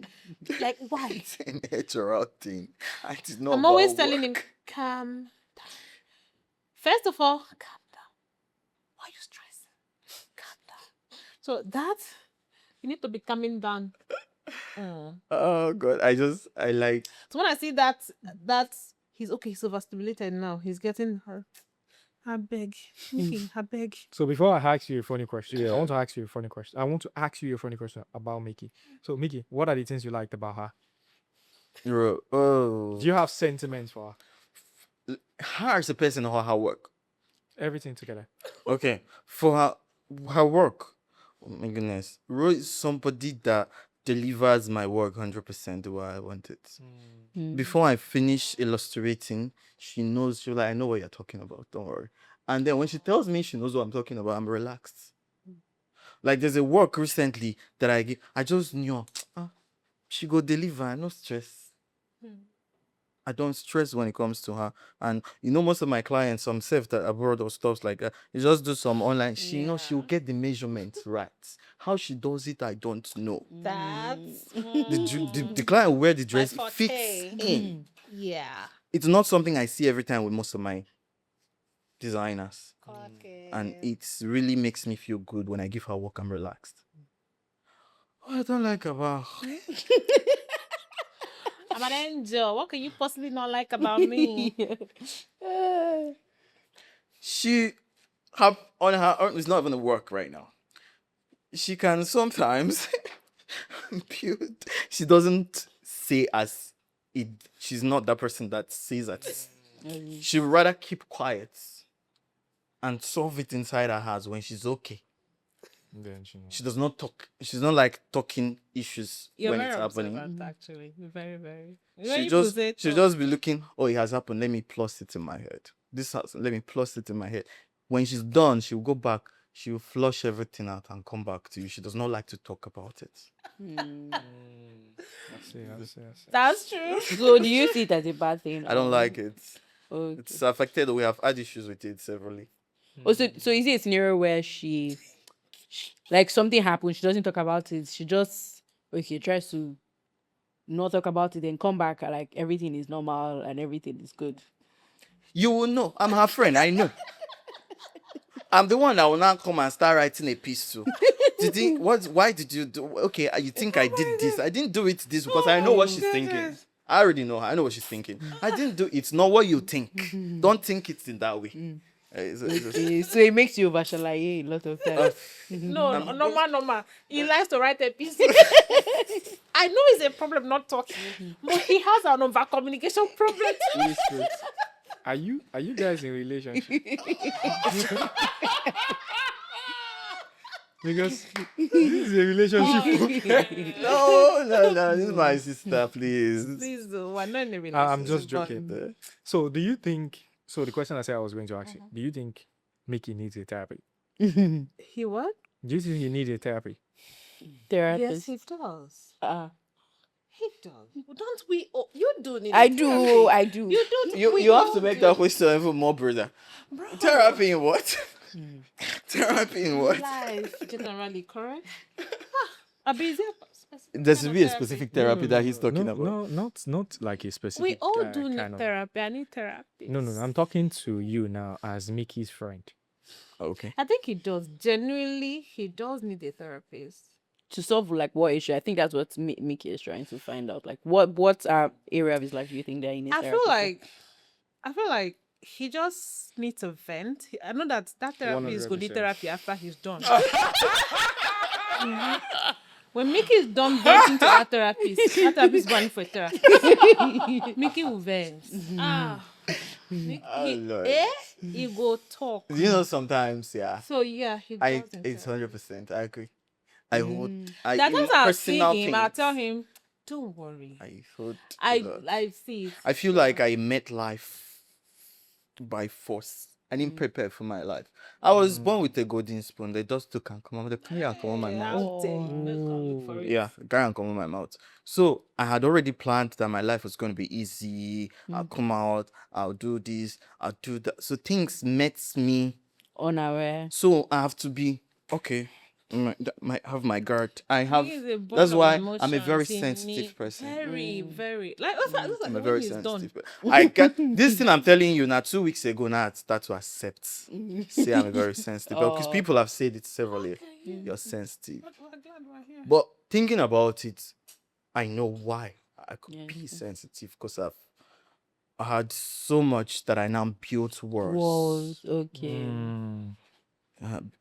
Like, why? It's a natural thing. I did not. I'm always telling him, calm down. First of all, calm down. Why are you stressing? Calm down. So that, you need to be calming down. Oh God. I like. So when I see that he's okay, he's overstimulated now. He's getting her. I beg. Mickey, I beg. So before I ask you a funny question, I want to ask you a funny question. I want to ask you a funny question about Mickey. So Mickey, what are the things you liked about her? Oh. Do you have sentiments for her? Her as a person or her work? Everything together. Okay. For her work. Oh my goodness. Ro is somebody that delivers my work 100% the way I want it. Mm. Before I finish illustrating, she knows, she's like, I know what you're talking about, don't worry. And then when she tells me she knows what I'm talking about, I'm relaxed. Like there's a work recently that I just knew she go deliver, no stress. I don't stress when it comes to her. And most of my clients, some self that abroad or stuff like that, you just do some online. She knows she'll get the measurements right. How she does it, I don't know. That's The client will wear the dress, it fits forte. in. Yeah. It's not something I see every time with most of my designers. Okay. And it really makes me feel good when I give her work, I'm relaxed. What I don't like about I'm an angel. What can you possibly not like about me? she have on her own, it's not even a work right now. She can sometimes build. She doesn't say as it. She's not that person that says that. She would rather keep quiet and solve it inside her house when she's okay. Then She does not talk. She's not like talking issues You're when very it's happening. observant, actually. Very, very. She'll just be looking. Oh, it has happened. Let me plus it in my head. This has. Let me plus it in my head. When she's done, she'll go back. She'll flush everything out and come back to you. She does not like to talk about it. I see. That's true. So do you see it as a bad thing? I don't like it. Okay. It's affected. We have had issues with it severally. So is it a scenario where she like something happened, she doesn't talk about it, she just tries to not talk about it and come back like everything is normal and everything is good? You will know. I'm her friend. I know. I'm the one that will now come and start writing a piece too. Why did you do? Okay, you think I did this? I didn't do it this because I know what she's thinking. I already know her. I know what she's thinking. I didn't do it. It's not what you think. Don't think it's in that way. So it makes you overshalaye a lot of times. No, normal. He likes to write a piece. I know it's a problem not talking, but he has an over communication problem. Are you guys in relationship? Because this is a relationship. No. This is my sister, please. Please, we're not in a relationship. I'm just joking. So do you think? So the question I said I was going to ask you: do you think Mickey needs a therapy? He what? Do you think he needs a therapy? Therapist. Yes, he does. Uh, He does. Don't we? Oh, you do need. I a do. therapy. I do. You don't. You have to make that question even more, brother. Therapy in what? Therapy in what? Life generally, correct? A busy. There should be a specific therapy that he's talking about. No, not like a specific. We all do need kind of- therapy. I need therapy. No. I'm talking to you now as Mickey's friend. Okay. I think he does. Genuinely, he does need a therapist. To solve like what issue? I think that's what Mickey is trying to find out. Like what area of his life do you think that he needs I therapy feel like he just needs to vent. I know that therapy is good 100%. therapy after he's done. When Mickey is done venting to that therapist is going for therapy. Mickey will vent. Lord. He go talk. Sometimes, yeah. So yeah, he does. It's 100%. I agree. I hold. That in times I'll see personal him, I'll things, tell him, don't worry. I hold. a lot. I see it. I feel like I met life by force. I didn't prepare for my life. I was born with a golden spoon. They just took and come out. They carry and come on my mouth. How dare you not coming for it? Yeah, carry and come on my mouth. So I had already planned that my life was going to be easy. I'll come out. I'll do this. I'll do that. So things met me. unaware? So I have to be okay. Have my guard. I have. He is a ball That's of why I'm a emotions. very He sensitive need- person. Very, very. Like that's like I'm a when very he's sensitive done. person. I can this thing I'm telling you now 2 weeks ago now I start to accept. Say I'm a very sensitive because people have said it severally. You're sensitive. We're glad we're here. But thinking about it, I know why I could Yeah. be sensitive because I had so much that I now built worse. Walls. Okay.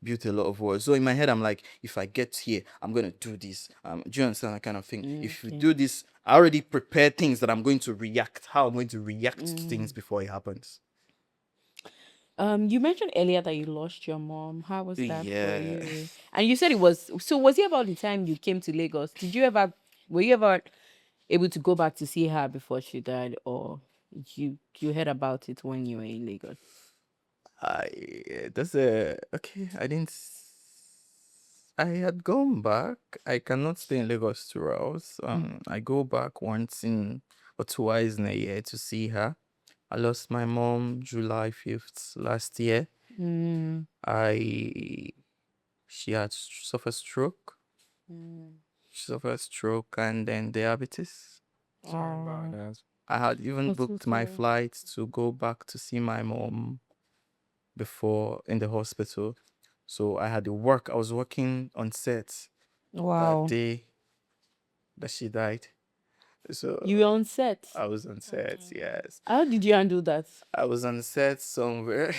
Built a lot of words. So in my head, I'm like, if I get here, I'm gonna do this. Do you understand that kind of thing? If you do this, I already prepared things that I'm going to react. How I'm going to react to things before it happens. You mentioned earlier that you lost your mom. How was that for Yeah. you? And you said it was so. Was it about the time you came to Lagos? Were you ever able to go back to see her before she died, or you heard about it when you were in Lagos? That's a okay. I had gone back. I cannot stay in Lagos throughout. I go back once in or twice in a year to see her. I lost my mom July 5th last year. Mm, I She had suffered stroke. mm. She suffered stroke and then diabetes. Sorry about Oh, that. I had even I'm so booked my sorry. flight to go back to see my mom before in the hospital. So I had to work. I was working on set that Wow. day that she died. You So were on set. I was on set, yes. How did you handle that? I was on set somewhere.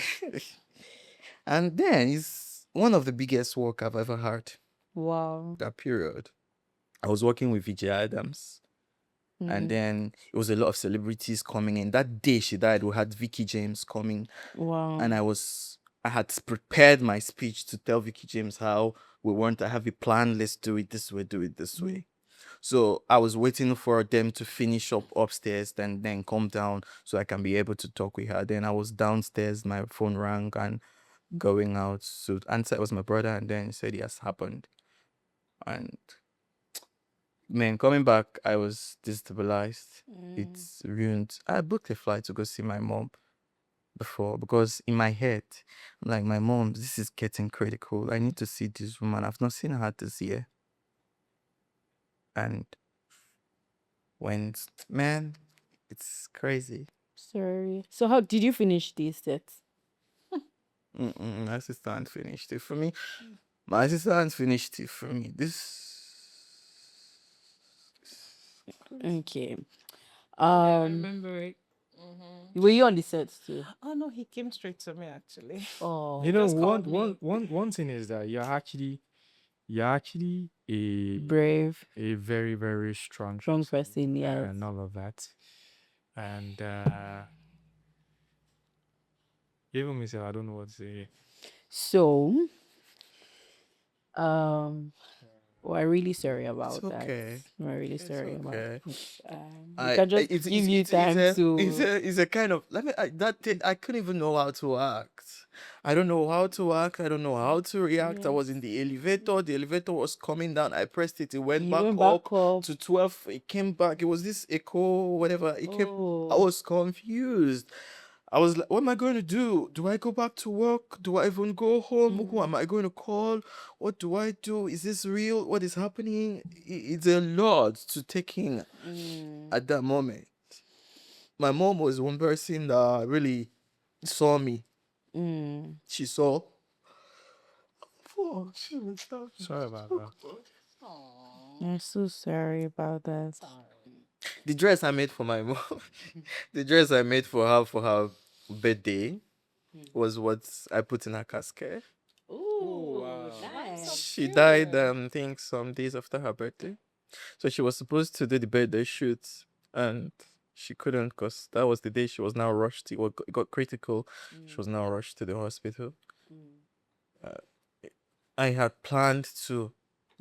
And then it's one of the biggest work I've ever had. Wow. That period. I was working with Vijay Adams. And Mm, then it was a lot of celebrities coming in. That day she died, we had Vicky James coming. wow. And I had prepared my speech to tell Vicky James how we want to have a plan. Let's do it this way, do it this way. So I was waiting for them to finish up upstairs and then come down so I can be able to talk with her. Then I was downstairs, my phone rang and going out to answer. It was my brother, and then he said it has happened. And man, coming back, I was destabilized. It's ruined. I booked a flight to go see my mom before because in my head, I'm like, my mom, this is getting critical. I need to see this woman. I've not seen her this year. And when, man, it's crazy. Sorry. So how did you finish these sets? My assistant finished it for me. My assistant finished it for me. Okay. I remember it. Were you on the set too? Oh no, he came straight to me actually. Oh, You know, Just called me. one thing is that you're actually brave, a very, very strong strong person person. Yes. and all of that. And even myself, I don't know what to say. So, we're really sorry It's about that. okay. We're really It's sorry about okay. it. We can just give you It's time to. it's a kind of that thing, I couldn't even know how to act. I don't know how to act. I don't know how to react. I was in the elevator. The elevator was coming down. I pressed it. It went You back went back up up. to 12. It came back. It was this echo, whatever. It came. I Oh, was confused. I was like, what am I going to do? Do I go back to work? Do I even go home? Who am I going to call? What do I do? Is this real? What is happening? It's a lot to take in at that moment. My mom was one person that really saw me. She saw. Oh, she was so- Sorry about that. I'm so sorry about that. The dress I made for my mom, the dress I made for her birthday was what I put in her casket. Oh, wow. nice. She died, I think, some days after her birthday. So she was supposed to do the birthday shoot, and she couldn't because that was the day she was now rushed. It got critical. She was now rushed to the hospital. Uh, I had planned to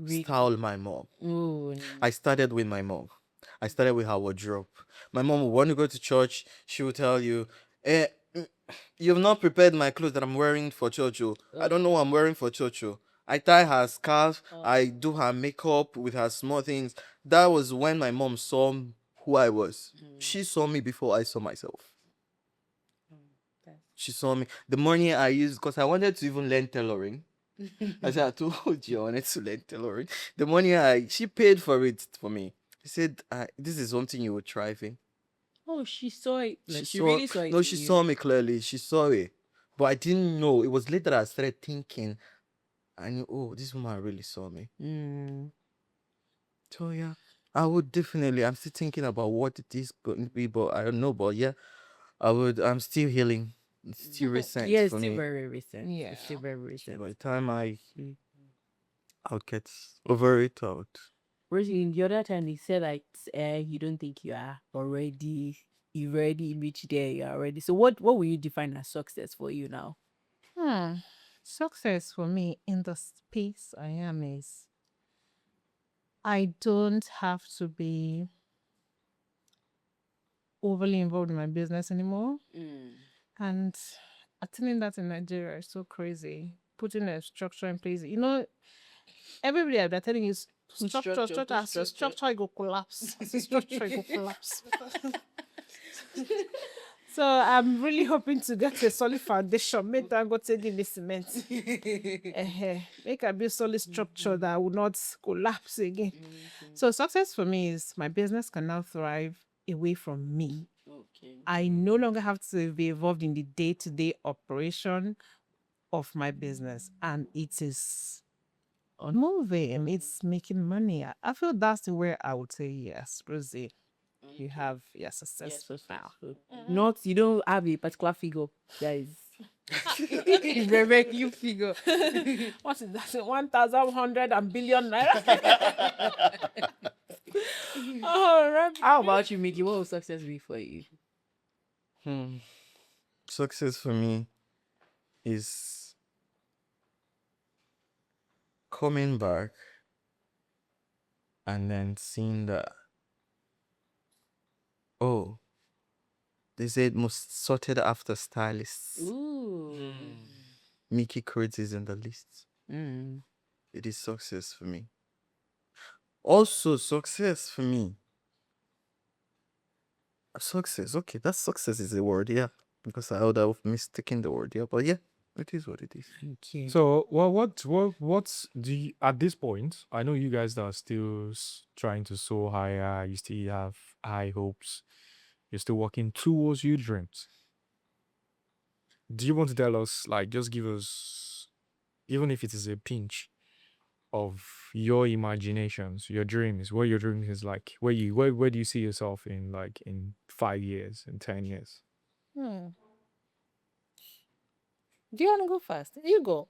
style my mom. Oh, I started with my mom. I started with her wardrobe. My mom would want to go to church. She would tell you, eh, you've not prepared my clothes that I'm wearing for church. Oh. I don't know what I'm wearing for church. Oh. I tie her scarf. I do her makeup with her small things. That was when my mom saw who I was. She saw me before I saw myself. She saw me. The money I used, because I wanted to even learn tailoring. I said, I told you I wanted to learn tailoring. The money she paid for it for me. She said, this is something you would thrive in. oh, she saw it. She She saw, really saw it no, in she you. saw me clearly. She saw it. But I didn't know. It was later that I started thinking. I knew, oh, this woman really saw me. So yeah, I would definitely. I'm still thinking about what it is going to be, but I don't know. But yeah, I'm still healing. It's still recent Yeah, it's for still me. very recent. Yeah. It's still very recent. By the time I'll get over it out. Rosie, the other time they said like, you don't think you are already. you've already reached there, you're already. So what will you define as success for you now? Hmm. Success for me in the space I am is I don't have to be overly involved in my business anymore. And attaining that in Nigeria is so crazy. Putting a structure in place. You know, everybody they're telling you structure it go collapse. I say structure it go collapse. So I'm really hoping to get a solid foundation. Make that go take in the cement. Make a bit solid structure that will not collapse again. So success for me is my business can now thrive away from me. Okay. I no longer have to be involved in the day-to-day operation of my business, and it is moving. It's making money. I feel that's the way I would say yes, Rosie. You have successful now. Not you don't have a particular figure, guys. Revenue figure. What is that? 1,100 and billion naira. How about you, Mickey? What will success be for you? Success for me is coming back and then seeing that, oh, they said most sorted after stylists. Ooh. Mickey Kurtz is in the list. Mm. It is success for me. Also, success for me. Success. Okay, that success is a word, yeah. Because I would have mistaken the word, yeah. But yeah, it is what it is. Okay. So, what's the at this point? I know you guys are still trying to soar higher. You still have high hopes. You're still working towards your dreams. Do you want to tell us, like, just give us, even if it is a pinch of your imaginations, your dreams, what your dreams is like, where do you see yourself in, like, in 5 years, in 10 years? Do you want to go first? You go.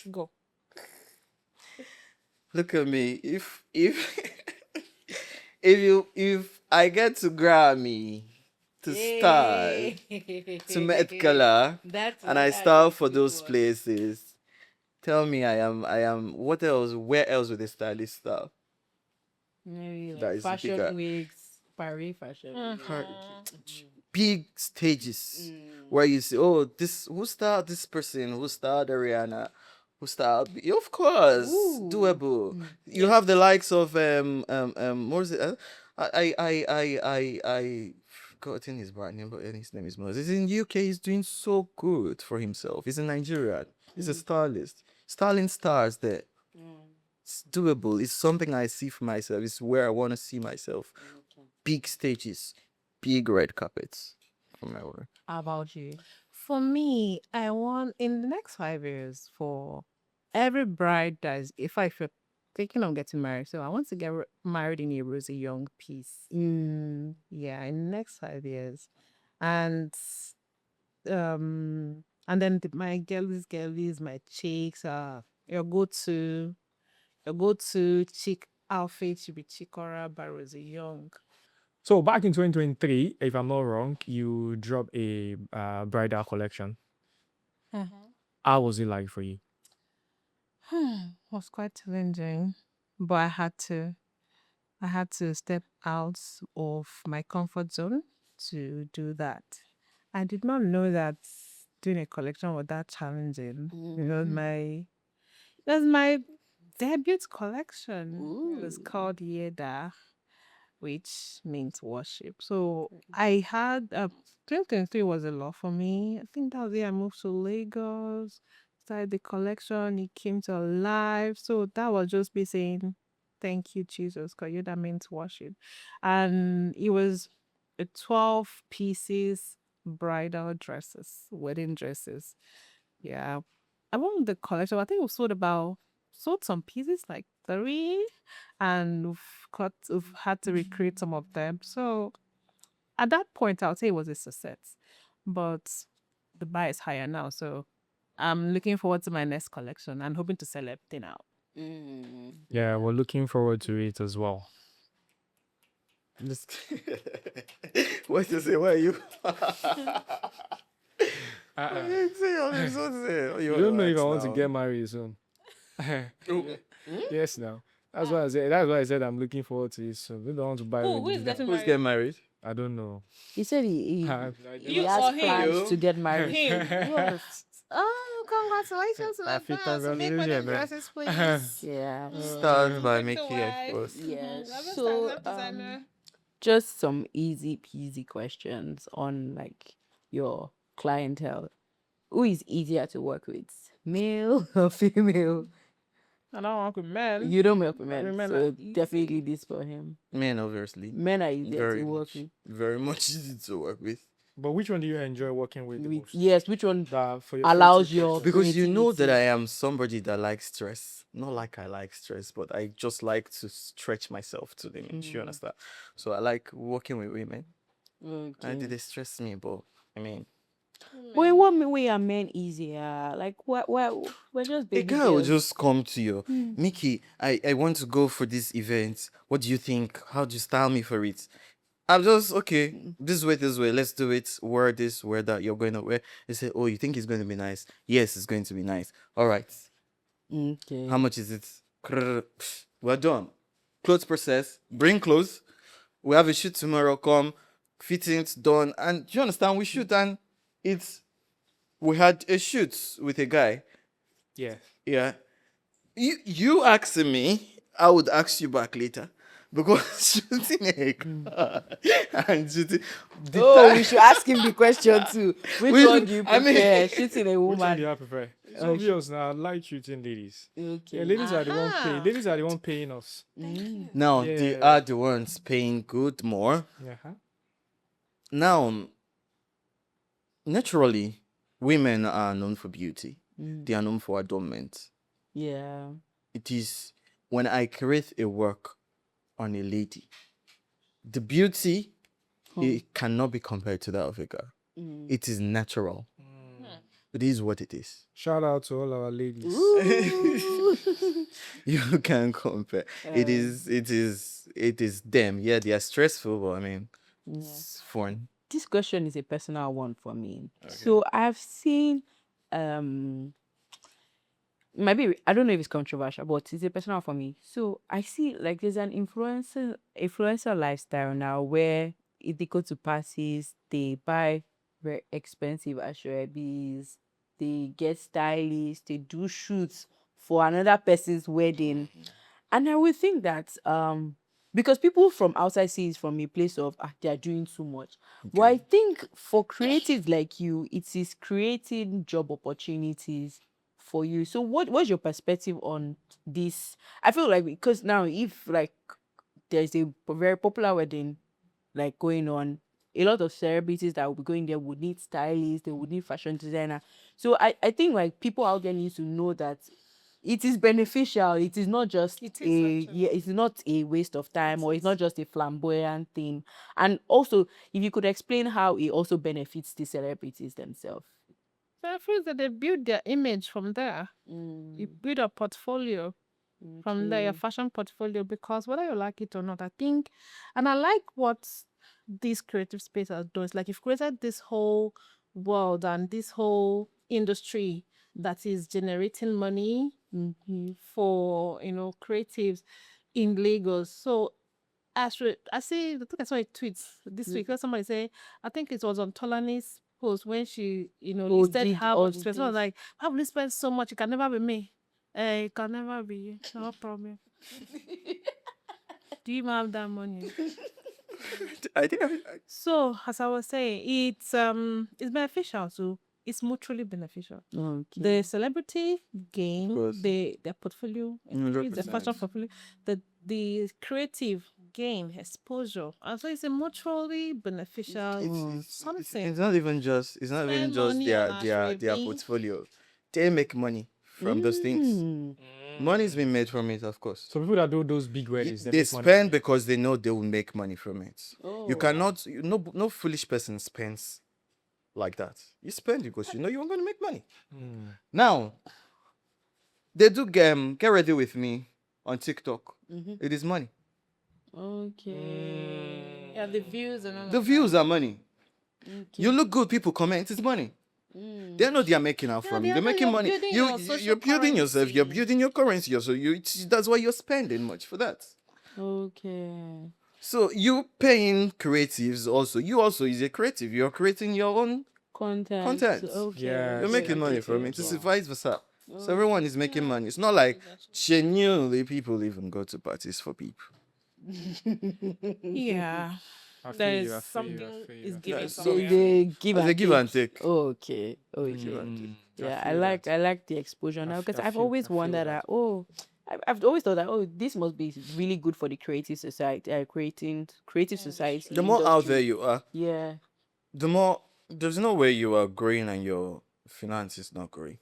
Go. Look at me. If if I get to Grammy, to Star, to Met Gala, and I star for those places, tell me I am what else? Where else would they stylist star? Maybe That like is fashion bigger. weeks, Paris fashion week. Big stages where you see, oh, this who starred this person, who starred Ariana, who starred, of course, Ooh. doable. You have the likes of what was it? I forgotten his brand name, but his name is Moses. He's in UK. He's doing so good for himself. He's in Nigeria. He's a stylist. Styling stars there. It's doable. It's something I see for myself. It's where I want to see myself. Big stages, big red carpets for my work. How about you? For me, I want in the next 5 years for every bride that is, if I feel thinking of getting married, so I want to get married in a Rosie Young piece. Yeah, in the next 5 years, and then my girlies, my chicks are your go to chick outfit should be Chikora by Rosie Young. So back in 2023, if I'm not wrong, you dropped a bridal collection. How was it like for you? Was quite challenging, but I had to step out of my comfort zone to do that. I did not know that doing a collection was that challenging. It was my debut collection. It was called Yeda, which means worship. So I had 2023 was a lot for me. I think that was the year I moved to Lagos, started the collection, it came to life. So that was just me saying, thank you, Jesus, because you that meant worship. And it was 12 pieces bridal dresses, wedding dresses. Yeah. Among the collection, I think sold some pieces, like three, and we've had to recreate some of them. So at that point, I would say it was a success. But the bar is higher now, so I'm looking forward to my next collection and hoping to sell everything out. Yeah, we're looking forward to it as well. Just what you say? Why are you? Say all this, what to say? You wanna don't know if I ask want to now? get married soon. Yes, now. That's why I said. That's why I said I'm looking forward to it. So we don't want to buy. Who is this getting now. Who's getting married? I don't know. He said I have no idea. he You has or him? plans You? to get married. Him. Yes. Oh, congratulations in African advance. Make revolution, wedding man. dresses, please. Yeah. Start by Make the making a wife. post. Yes. Love So, love designer. just some easy peasy questions on like your clientele. Who is easier to work with, male or female? I don't work with men. You don't work with men, Women so are easy. definitely this for him. Men, obviously. Men are easier Very to work much. with. Very much easy to work with. But which one do you enjoy working with the most? Yes, which one That for your allows creative your process? Because you know that creativity? I am somebody that likes stress. Not like I like stress, but I just like to stretch myself to the limit. You understand? So I like working with women. And Okay. they stress me, but I mean, But in what way are men easier? Like what? We're just a baby guy will girls. just come to you, Mickey. I want to go for this event. What do you think? How do you style me for it? I'm just okay. This way. Let's do it. Wear this, wear that. You're going to wear. They say, oh, you think it's going to be nice? Yes, it's going to be nice. All right. Okay. How much is it? We're done. Clothes process. Bring clothes. We have a shoot tomorrow. Come, fittings done. And do you understand? We shoot and it's. We had a shoot with a guy. Yeah. Yeah. You asking me, I would ask you back later. Because shooting a car and shooting. The Oh, time- we should ask him the question too. Which We one should- do you I mean- prefer? Shooting a Which one do woman? you prefer? It's Oh, obvious now. I like shooting ladies. Okay. Yeah, ladies are the one Aha. paying. Ladies are the one paying us. Now they Yeah. are the ones paying good more. Yeah. Huh? Now, naturally, women are known for beauty. They are known for adornment. Yeah. It is when I create a work on a lady, the beauty it cannot be compared to that of a girl. It is natural. It is what it is. Shout out to all our ladies. You can't compare. It is them. Yeah, they are stressful, but I mean, it's fun. This question is a personal one for me. So I've seen maybe I don't know if it's controversial, but it's a personal for me. So I see like there's an influencer lifestyle now where if they go to parties, they buy very expensive ashwabis, they get stylists, they do shoots for another person's wedding. And I would think that because people from outside see it from a place of they are doing too much. But I think for creatives like you, it is creating job opportunities for you. So what's your perspective on this? I feel like because now if like there's a very popular wedding like going on, a lot of celebrities that will be going there would need stylists, they would need fashion designer. So I think like people out there need to know that it is beneficial. It is not just It is actually. it's not a waste of time, or it's not just a flamboyant thing. And also, if you could explain how it also benefits the celebrities themselves. So I feel that they build their image from there. You build a portfolio from there, your fashion portfolio, because whether you like it or not, I think, and I like what this creative space has done. It's like you've created this whole world and this whole industry that is generating money for creatives in Lagos. So I see. I think I saw a tweet this week where somebody say, I think it was on Tolani's post when she listed did how all much the spent. So I was things. like, how will you spend so much? It can never be me. It can never be you. No problem. Do you even have that money? I think So as I was saying, it's beneficial too. It's mutually beneficial. Okay. The celebrity gain course. their portfolio, increase the fashion 100%. portfolio, the creative gain exposure, and so it's a mutually beneficial something. It's not even just Spend money their on their Ashwebi. portfolio. They make money from those things. Money's been made from it, of course. So people that do those big weddings, They make money. spend because they know they will make money from it. Oh. You cannot, no foolish person spends like that. You spend because you know you're going to make money. Now, they do get ready with me on TikTok. It is money. Okay. Yeah, the views and all The of views are money. Okay. You look good, people comment, it's money. They know they are making out from you. They're they know making you're money. building You, your social you're building yourself. You're currency. building your currency. So that's why you're spending much for that. Okay. So you paying creatives also. You also is a creative. You're creating your own Content. content. Okay. Yeah, You're okay, making money okay, from it. It's okay. vice versa. So everyone is making money. It's not like genuinely people even go to parties for people. Yeah. I feel There you, I is feel you, I something feel you, is I feel giving you. They, somewhere. they give It's and a give and take. Okay. Okay. Mm, I feel like that. I like the exposure now f- because I I've feel- always I feel wondered that. I've always thought that this must be really good for the creative society, creative society The more out industry. there you are, Yeah. the more there's no way you are growing and your finance is not growing.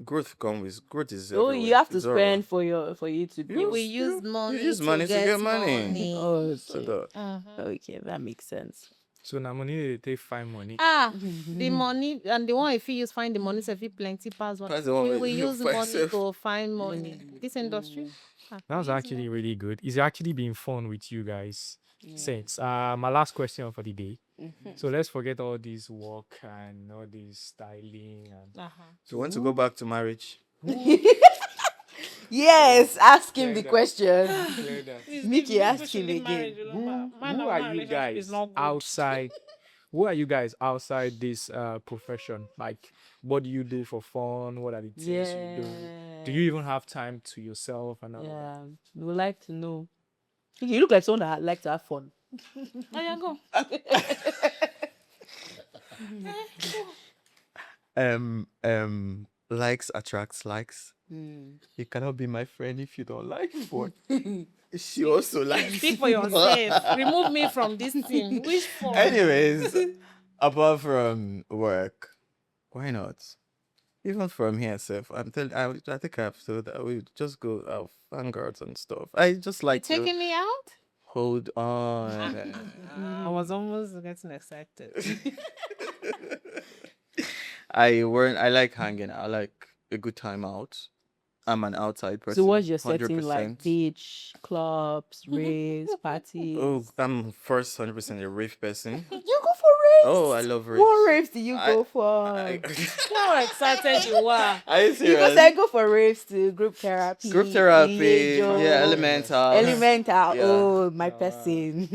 Growth is Oh, everywhere. you have to It's all around. spend for you to grow. We use you money use to money to get get money. money. So Okay. Okay, that makes sense. So now money they take find money. Ah, the money and the one if you use find the money, so if you plenty pass one. Pass the one We with will you use find money self. to find money. This industry. That was actually really good. It's actually been fun with you guys since. My last question for the day. So let's forget all this work and all this styling and So you want to go back to marriage? Yes, ask him Clear the that. question. clear that. Mickey, ask him again. Who are you guys outside? Who are you guys outside this profession? Like, what do you do for fun? What are the things you do? Do you even have time to yourself and all that? Yeah, we would like to know. You look like someone that like to have fun. Oh yeah, go. Likes attracts likes. You cannot be my friend if you don't like me, but she also likes Speak for yourself. Remove me from this thing. Which for? Anyways, apart from work, why not? Even from here, Seth, I think I've told that we just go out fangirls and stuff. I just like to Taking me out? hold on. I was almost getting excited. I like hanging. I like a good time out. I'm an outside person. So what's your setting like? 100%. Beach, clubs, raves, parties? Oh, I'm first 100% a rave person. You go for raves? Oh, I love raves. What raves do you I- go for? How excited you are. Are you Because serious? I go for raves too. Group therapy. Group therapy, Lejo, yeah, elemental. Elemental. Yeah. Oh, my person.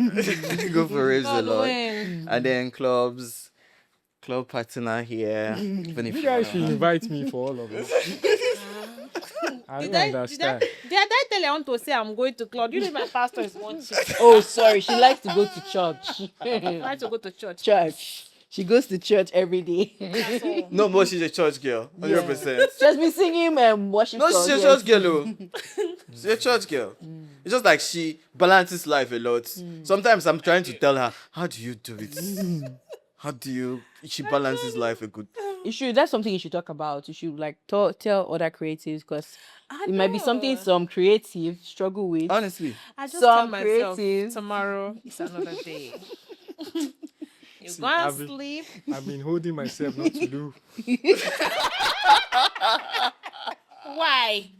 Go for raves a God lot. when. And then clubs, club partner here. Even if You guys should invite me for all of it. I don't understand. Did I tell you I want to say I'm going to club? You know my pastor is watching. Oh, sorry. She likes to go to church. I like to go to church. Church. She goes to church every day. That's all. No, but she's a church girl, 100%. She has been singing worship No, songs. she's a church girl. Oh. She's a church girl. It's just like she balances life a lot. Sometimes I'm trying to tell her, how do you do it? How do you? She balances life a good. That's something you should talk about. You should like tell other creatives because it might be something some creative struggle with. Honestly, I just Some tell myself creatives. tomorrow is another day. You See, go and I've been- sleep. I've been holding myself not to do. Why?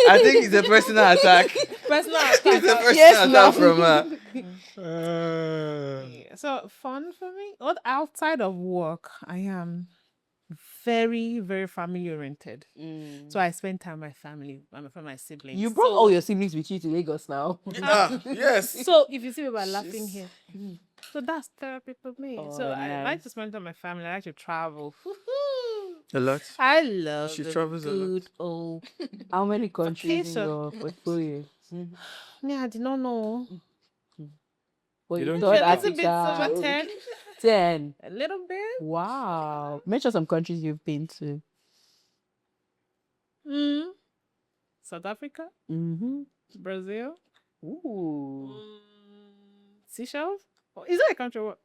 I think it's a personal attack. Personal It's a attack. personal Yes, attack ma'am. from her. So fun for me. Outside of work, I am very, very family oriented. So I spend time with my family, with my siblings. You brought So- all your siblings with you to Lagos now. Yes. So if you see people are laughing here, so that's therapy for me. So Oh, I like nice. to spend time with my family. I like to travel. A lot. I love She the travels a lot. good old. How many countries in Vacation. your portfolio? Yeah, I did not know. Well, You you don't thought keep A little count. bit over Africa. 10. 10. A little bit. Wow. Mention some countries you've been to. South Africa, Mm-hmm. Brazil, Ooh. Seychelles. Oh, is that a country? What?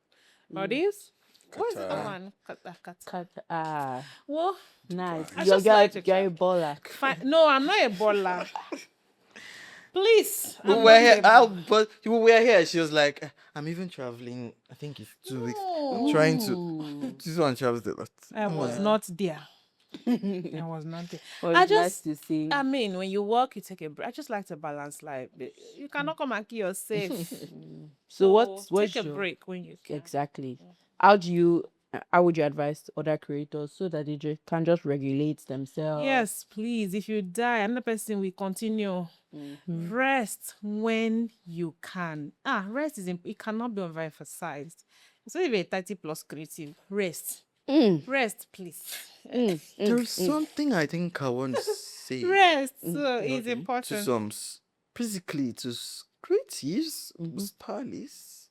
Maldives? What's the Qatar. one? Qatar. Ah, Well, nice. I You're, just like to you're a baller. no, I'm not a baller. Please. But I'm we're not here. a baller. But we were here. She was like, I'm even traveling. I think it's 2 weeks. I'm trying to. No. This one travels a lot. I was not there. I was not there. Well, I it's nice just, to see. I mean, when you work, you take a break. I just like to balance life. You cannot come and kill yourself. So So what's take a your break when you can. exactly? How would you advise other creators so that they can just regulate themselves? Yes, please. If you die, another person will continue. Rest when you can. Rest it cannot be overemphasized. So if you're 30 plus creative, rest. Rest, please. There's something I think I want to say Rest is to important. some basically to creatives, stylists.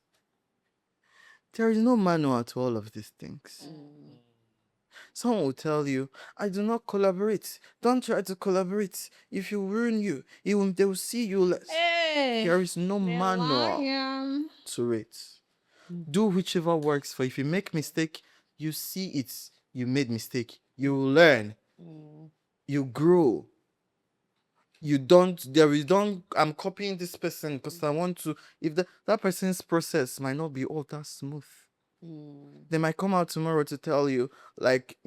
There is no manual to all of these things. Someone will tell you, I do not collaborate. Don't try to collaborate. If you ruin you, they will see you less. Hey, There is no they're manual lying. to it. Do whichever works for you. If you make mistake, you see it. You made mistake. You learn. You grow. I'm copying this person because I want to. If that person's process might not be all that smooth. They might come out tomorrow to tell you, like,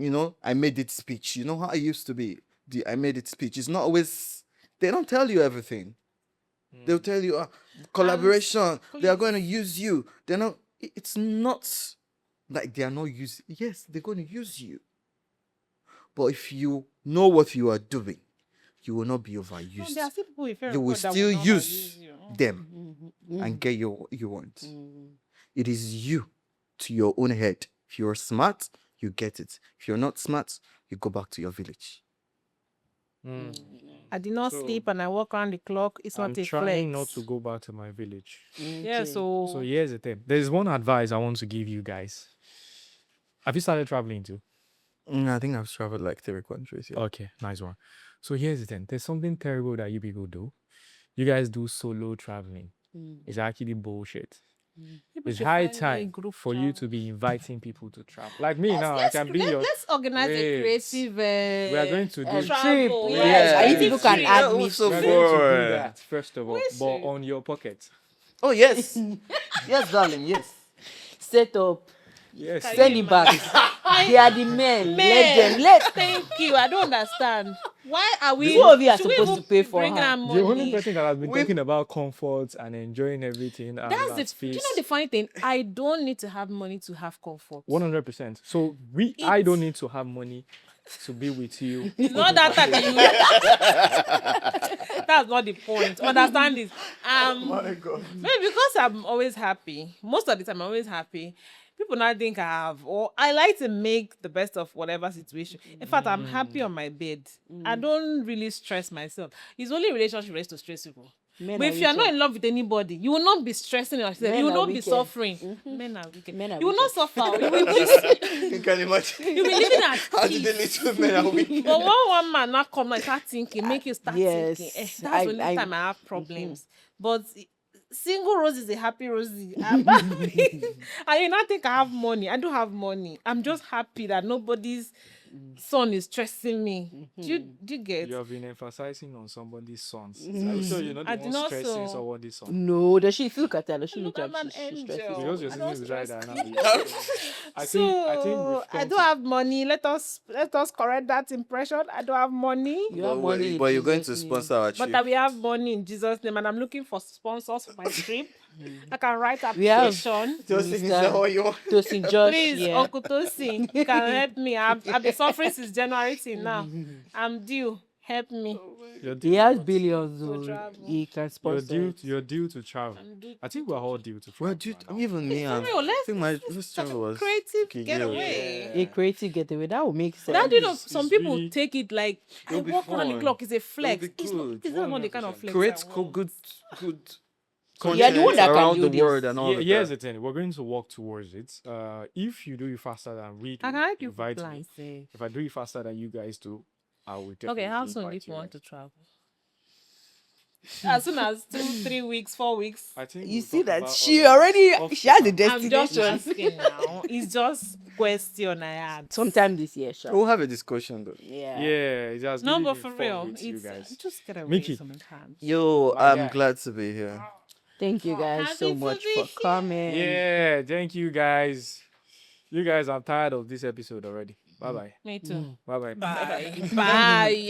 I made it speech. You know how I used to be? I made it speech. It's not always, they don't tell you everything. They'll tell you, collaboration, they are going to use you. They're not, it's not like they are not using, yes, they're going to use you. But if you know what you are doing, you will not be overused. There are still people with You will that still not use you. them and get what you want. It is you to your own head. If you're smart, you get it. If you're not smart, you go back to your village. I did not sleep and I walk around the clock. It's I'm not a trying flex. not to go back to my village. Yeah, So here's the thing. There's one advice I want to give you guys. Have you started traveling too? I think I've traveled like 3 countries. Yeah. Okay, nice one. So here's the thing. There's something terrible that you people do. You guys do solo traveling. It's actually bullshit. People It's should high find a time group for you to be inviting people to travel. Like me now, I can be your. Let's organize a Wait. creative. We are going to do. travel. Trip, yes. And you people can Yeah, add me. so We are going to do bored. that first of all, Wish but you. on your pocket. Oh, yes. Yes, darling, yes. Set up. Yes. Can Send you it back. They are the men. Let them. Thank you. I don't understand. Why are we? Two of you are should we supposed even to pay for bring her. her The only money? person that has been We- talking about comfort and enjoying everything. And That's the. You know the funny thing. I don't need to have money to have comfort. 100%. So I don't need to have money to be with you. It's not that type of you. That's not the point. Understand this. My God. Maybe because I'm always happy. Most of the time, I'm always happy. People now think I have, or I like to make the best of whatever situation. In fact, I'm happy on my bed. I don't really stress myself. It's only relationship that is to stress people. Men But are if you are not wicked. in love with anybody, you will not be stressing yourself. Men You will are not be wicked. suffering. Men are wicked. Men are You will not wicked. suffer. You will be, You can imagine. you will be living at How did peace. the little men are weak? But when one man now come and start thinking, make you start Yes, thinking. That's the only time I have problems. But single Rose is a happy Rosie. And you not think I have money. I don't have money. I'm just happy that nobody's son is stressing me. Do you get? You have been emphasizing on somebody's sons. I'm sure you're not I the did one not stressing so. somebody's son. No, does she look at her? Does she look Look, like I'm an she stresses? angel. Because your I sister don't is right stress now. I So think I don't have money. Let us correct that impression. I don't have money. You have money in But you're going to Jesus' name. sponsor our trip. But that we have money in Jesus' name, and I'm looking for sponsors for my trip. I can write We have- application. Just Minister- is that all you want? Tosin Josh, Please, yeah. Uncle Tosin, you can help me. I've been suffering since January till now. I'm due. Help me. You're He due, has billions, so travel. he can you're sponsor. due, it. you're due to travel. I'm due I think we're all due to travel. Well, dude, right now. even me, I real, let's- think my first travel was creative okay, getaway. A creative getaway that would make sense. That you know, It's some people really- take it like I It'll be walk around the fun. clock is a flex. be It's not, good. it's not the kind of flex. Create I want. good You're the one that can around do the this. world and all of Here's that. the thing. We're going to walk towards it. If you do it faster than we do, I can help you invite plan. me. Say. If I do it faster than you guys do, I will definitely Okay, how soon invite if you want to guys. travel? As soon as 2, 3 weeks, 4 weeks. I think You we'll see talk that about she all already of she has a the- I'm just destination. asking now. It's just question I had. Sometime this year, sure. We'll have a discussion though. Yeah. Yeah, it has No, really but been for fun real, with you it's guys. just get away Mickey. sometimes. Yo, My I'm guy. glad to be here. Thank you guys so Happy to much be for here. coming. Yeah, thank you guys. You guys, I'm tired of this episode already. Bye bye. Me too. Bye bye. Bye. Bye.